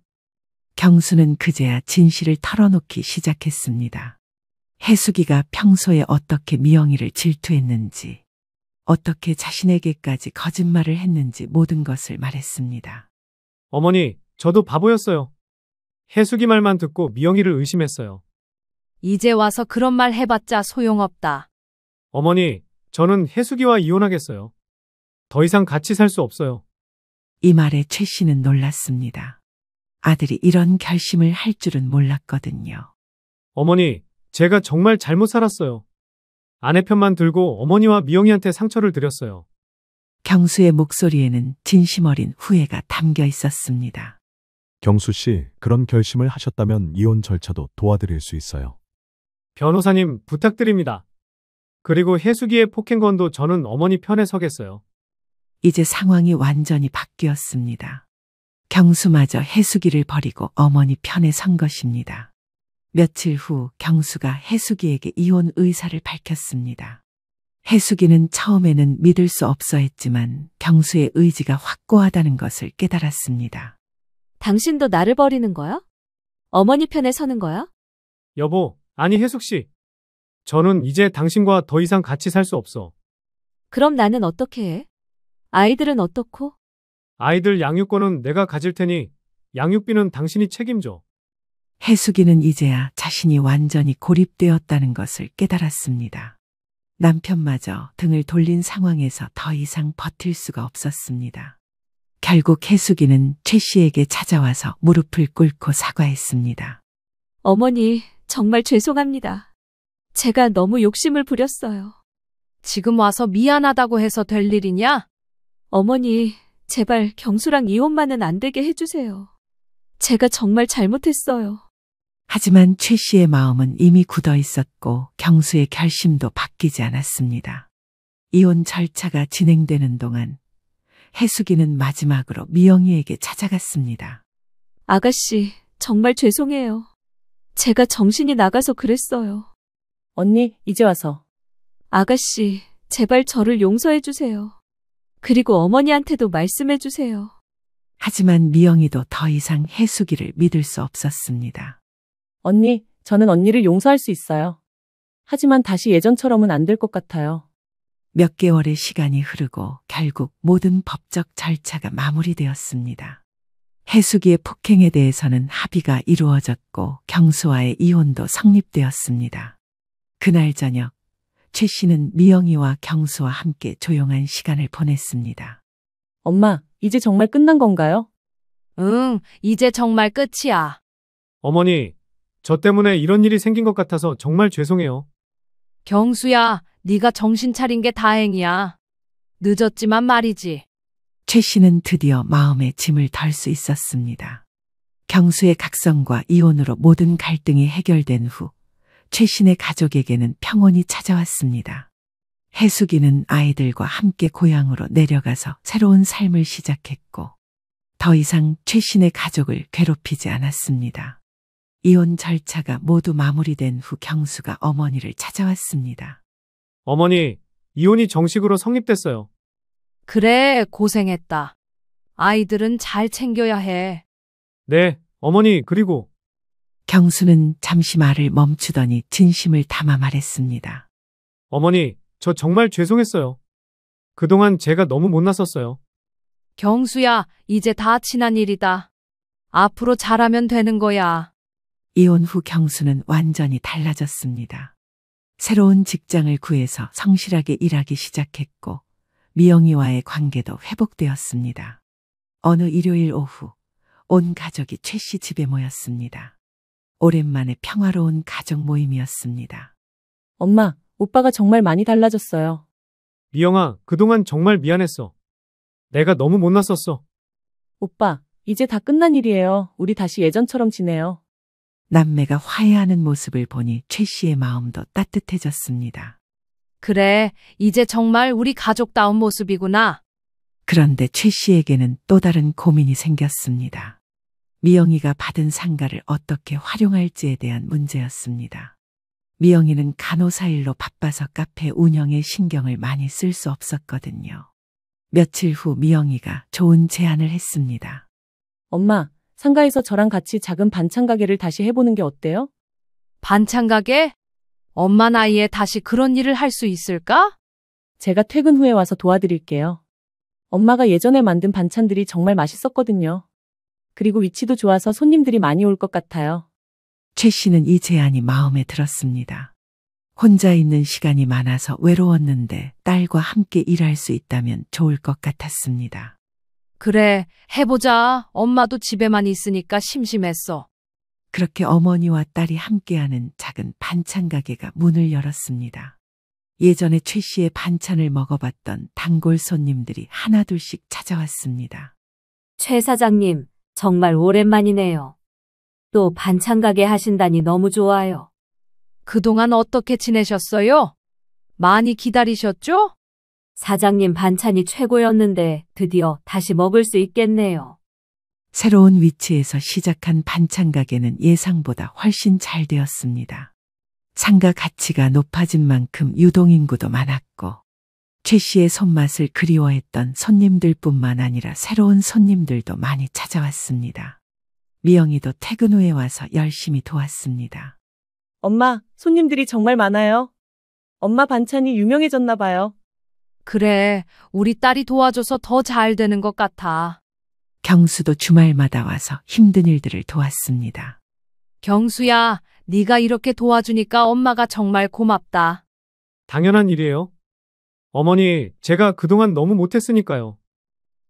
경수는 그제야 진실을 털어놓기 시작했습니다. 혜숙이가 평소에 어떻게 미영이를 질투했는지, 어떻게 자신에게까지 거짓말을 했는지 모든 것을 말했습니다. 어머니, 저도 바보였어요. 혜숙이 말만 듣고 미영이를 의심했어요. 이제 와서 그런 말 해봤자 소용없다. 어머니, 저는 혜숙이와 이혼하겠어요. 더 이상 같이 살 수 없어요. 이 말에 최 씨는 놀랐습니다. 아들이 이런 결심을 할 줄은 몰랐거든요. 어머니, 제가 정말 잘못 살았어요. 아내 편만 들고 어머니와 미영이한테 상처를 드렸어요. 경수의 목소리에는 진심 어린 후회가 담겨 있었습니다. 경수 씨, 그런 결심을 하셨다면 이혼 절차도 도와드릴 수 있어요. 변호사님, 부탁드립니다. 그리고 혜숙이의 폭행건도 저는 어머니 편에 서겠어요. 이제 상황이 완전히 바뀌었습니다. 경수마저 혜숙이를 버리고 어머니 편에 선 것입니다. 며칠 후 경수가 혜숙이에게 이혼 의사를 밝혔습니다. 혜숙이는 처음에는 믿을 수 없어 했지만 경수의 의지가 확고하다는 것을 깨달았습니다. 당신도 나를 버리는 거야? 어머니 편에 서는 거야? 여보, 아니 혜숙 씨. 저는 이제 당신과 더 이상 같이 살 수 없어. 그럼 나는 어떻게 해? 아이들은 어떻고? 아이들 양육권은 내가 가질 테니 양육비는 당신이 책임져. 혜숙이는 이제야 자신이 완전히 고립되었다는 것을 깨달았습니다. 남편마저 등을 돌린 상황에서 더 이상 버틸 수가 없었습니다. 결국 혜숙이는 최 씨에게 찾아와서 무릎을 꿇고 사과했습니다. 어머니, 정말 죄송합니다. 제가 너무 욕심을 부렸어요. 지금 와서 미안하다고 해서 될 일이냐? 어머니, 제발 경수랑 이혼만은 안 되게 해주세요. 제가 정말 잘못했어요. 하지만 최 씨의 마음은 이미 굳어 있었고 경수의 결심도 바뀌지 않았습니다. 이혼 절차가 진행되는 동안 혜숙이는 마지막으로 미영이에게 찾아갔습니다. 아가씨, 정말 죄송해요. 제가 정신이 나가서 그랬어요. 언니, 이제 와서. 아가씨, 제발 저를 용서해 주세요. 그리고 어머니한테도 말씀해 주세요. 하지만 미영이도 더 이상 혜숙이를 믿을 수 없었습니다. 언니, 저는 언니를 용서할 수 있어요. 하지만 다시 예전처럼은 안 될 것 같아요. 몇 개월의 시간이 흐르고 결국 모든 법적 절차가 마무리되었습니다. 혜숙이의 폭행에 대해서는 합의가 이루어졌고 경수와의 이혼도 성립되었습니다. 그날 저녁 최 씨는 미영이와 경수와 함께 조용한 시간을 보냈습니다. 엄마, 이제 정말 끝난 건가요? 응, 이제 정말 끝이야. 어머니, 저 때문에 이런 일이 생긴 것 같아서 정말 죄송해요. 경수야, 네가 정신 차린 게 다행이야. 늦었지만 말이지. 최 씨는 드디어 마음의 짐을 덜 수 있었습니다. 경수의 각성과 이혼으로 모든 갈등이 해결된 후 최신의 가족에게는 평온이 찾아왔습니다. 혜숙이는 아이들과 함께 고향으로 내려가서 새로운 삶을 시작했고 더 이상 최신의 가족을 괴롭히지 않았습니다. 이혼 절차가 모두 마무리된 후 경수가 어머니를 찾아왔습니다. 어머니, 이혼이 정식으로 성립됐어요. 그래, 고생했다. 아이들은 잘 챙겨야 해. 네, 어머니, 그리고 경수는 잠시 말을 멈추더니 진심을 담아 말했습니다. 어머니, 저 정말 죄송했어요. 그동안 제가 너무 못났었어요. 경수야, 이제 다 지난 일이다. 앞으로 잘하면 되는 거야. 이혼 후 경수는 완전히 달라졌습니다. 새로운 직장을 구해서 성실하게 일하기 시작했고 미영이와의 관계도 회복되었습니다. 어느 일요일 오후 온 가족이 최 씨 집에 모였습니다. 오랜만에 평화로운 가족 모임이었습니다. 엄마, 오빠가 정말 많이 달라졌어요. 미영아, 그동안 정말 미안했어. 내가 너무 못났었어. 오빠, 이제 다 끝난 일이에요. 우리 다시 예전처럼 지내요. 남매가 화해하는 모습을 보니 최 씨의 마음도 따뜻해졌습니다. 그래, 이제 정말 우리 가족다운 모습이구나. 그런데 최 씨에게는 또 다른 고민이 생겼습니다. 미영이가 받은 상가를 어떻게 활용할지에 대한 문제였습니다. 미영이는 간호사 일로 바빠서 카페 운영에 신경을 많이 쓸 수 없었거든요. 며칠 후 미영이가 좋은 제안을 했습니다. 엄마, 상가에서 저랑 같이 작은 반찬 가게를 다시 해보는 게 어때요? 반찬 가게? 엄마 나이에 다시 그런 일을 할 수 있을까? 제가 퇴근 후에 와서 도와드릴게요. 엄마가 예전에 만든 반찬들이 정말 맛있었거든요. 그리고 위치도 좋아서 손님들이 많이 올 것 같아요. 최 씨는 이 제안이 마음에 들었습니다. 혼자 있는 시간이 많아서 외로웠는데 딸과 함께 일할 수 있다면 좋을 것 같았습니다. 그래, 해보자. 엄마도 집에만 있으니까 심심했어. 그렇게 어머니와 딸이 함께하는 작은 반찬 가게가 문을 열었습니다. 예전에 최 씨의 반찬을 먹어봤던 단골 손님들이 하나둘씩 찾아왔습니다. 최 사장님, 정말 오랜만이네요. 또 반찬 가게 하신다니 너무 좋아요. 그동안 어떻게 지내셨어요? 많이 기다리셨죠? 사장님 반찬이 최고였는데 드디어 다시 먹을 수 있겠네요. 새로운 위치에서 시작한 반찬 가게는 예상보다 훨씬 잘 되었습니다. 상가 가치가 높아진 만큼 유동인구도 많았고 최 씨의 손맛을 그리워했던 손님들뿐만 아니라 새로운 손님들도 많이 찾아왔습니다. 미영이도 퇴근 후에 와서 열심히 도왔습니다. 엄마, 손님들이 정말 많아요. 엄마 반찬이 유명해졌나 봐요. 그래, 우리 딸이 도와줘서 더 잘 되는 것 같아. 경수도 주말마다 와서 힘든 일들을 도왔습니다. 경수야, 네가 이렇게 도와주니까 엄마가 정말 고맙다. 당연한 일이에요. 어머니, 제가 그동안 너무 못했으니까요.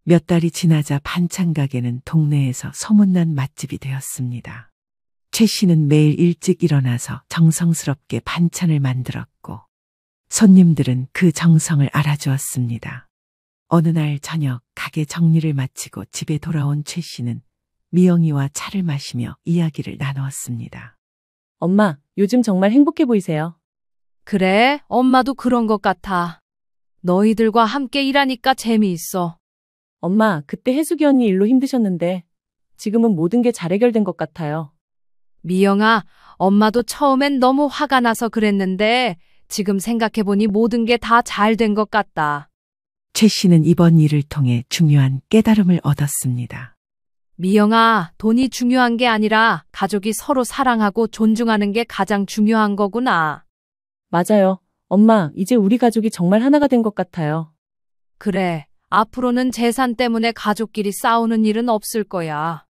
몇 달이 지나자 반찬 가게는 동네에서 소문난 맛집이 되었습니다. 최 씨는 매일 일찍 일어나서 정성스럽게 반찬을 만들었고 손님들은 그 정성을 알아주었습니다. 어느 날 저녁 가게 정리를 마치고 집에 돌아온 최 씨는 미영이와 차를 마시며 이야기를 나누었습니다. 엄마, 요즘 정말 행복해 보이세요. 그래, 엄마도 그런 것 같아. 너희들과 함께 일하니까 재미있어. 엄마, 그때 혜숙이 언니 일로 힘드셨는데 지금은 모든 게 잘 해결된 것 같아요. 미영아, 엄마도 처음엔 너무 화가 나서 그랬는데 지금 생각해보니 모든 게 다 잘 된 것 같다. 최 씨는 이번 일을 통해 중요한 깨달음을 얻었습니다. 미영아, 돈이 중요한 게 아니라 가족이 서로 사랑하고 존중하는 게 가장 중요한 거구나. 맞아요. 엄마, 이제 우리 가족이 정말 하나가 된 것 같아요. 그래, 앞으로는 재산 때문에 가족끼리 싸우는 일은 없을 거야.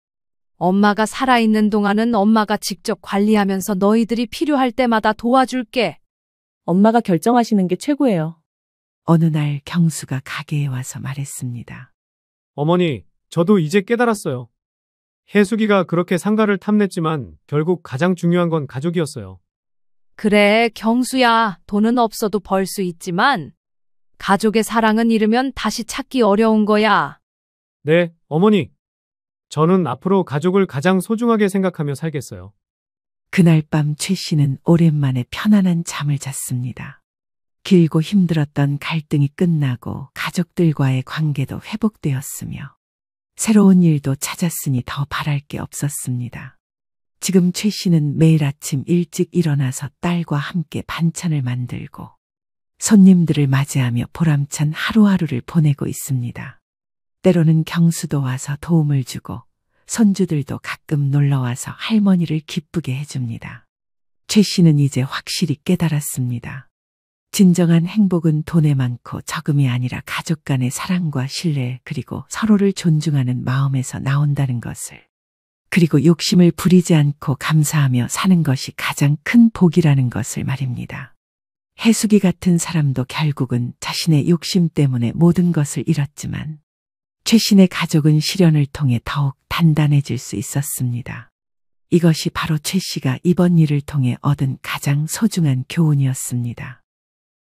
엄마가 살아있는 동안은 엄마가 직접 관리하면서 너희들이 필요할 때마다 도와줄게. 엄마가 결정하시는 게 최고예요. 어느 날 경수가 가게에 와서 말했습니다. 어머니, 저도 이제 깨달았어요. 혜숙이가 그렇게 상가를 탐냈지만 결국 가장 중요한 건 가족이었어요. 그래, 경수야, 돈은 없어도 벌 수 있지만 가족의 사랑은 잃으면 다시 찾기 어려운 거야. 네, 어머니. 저는 앞으로 가족을 가장 소중하게 생각하며 살겠어요. 그날 밤 최 씨는 오랜만에 편안한 잠을 잤습니다. 길고 힘들었던 갈등이 끝나고 가족들과의 관계도 회복되었으며 새로운 일도 찾았으니 더 바랄 게 없었습니다. 지금 최 씨는 매일 아침 일찍 일어나서 딸과 함께 반찬을 만들고 손님들을 맞이하며 보람찬 하루하루를 보내고 있습니다. 때로는 경수도 와서 도움을 주고 손주들도 가끔 놀러와서 할머니를 기쁘게 해줍니다. 최 씨는 이제 확실히 깨달았습니다. 진정한 행복은 돈에 많고 적음이 아니라 가족 간의 사랑과 신뢰 그리고 서로를 존중하는 마음에서 나온다는 것을. 그리고 욕심을 부리지 않고 감사하며 사는 것이 가장 큰 복이라는 것을 말입니다. 해숙이 같은 사람도 결국은 자신의 욕심 때문에 모든 것을 잃었지만 최씨네 가족은 시련을 통해 더욱 단단해질 수 있었습니다. 이것이 바로 최씨가 이번 일을 통해 얻은 가장 소중한 교훈이었습니다.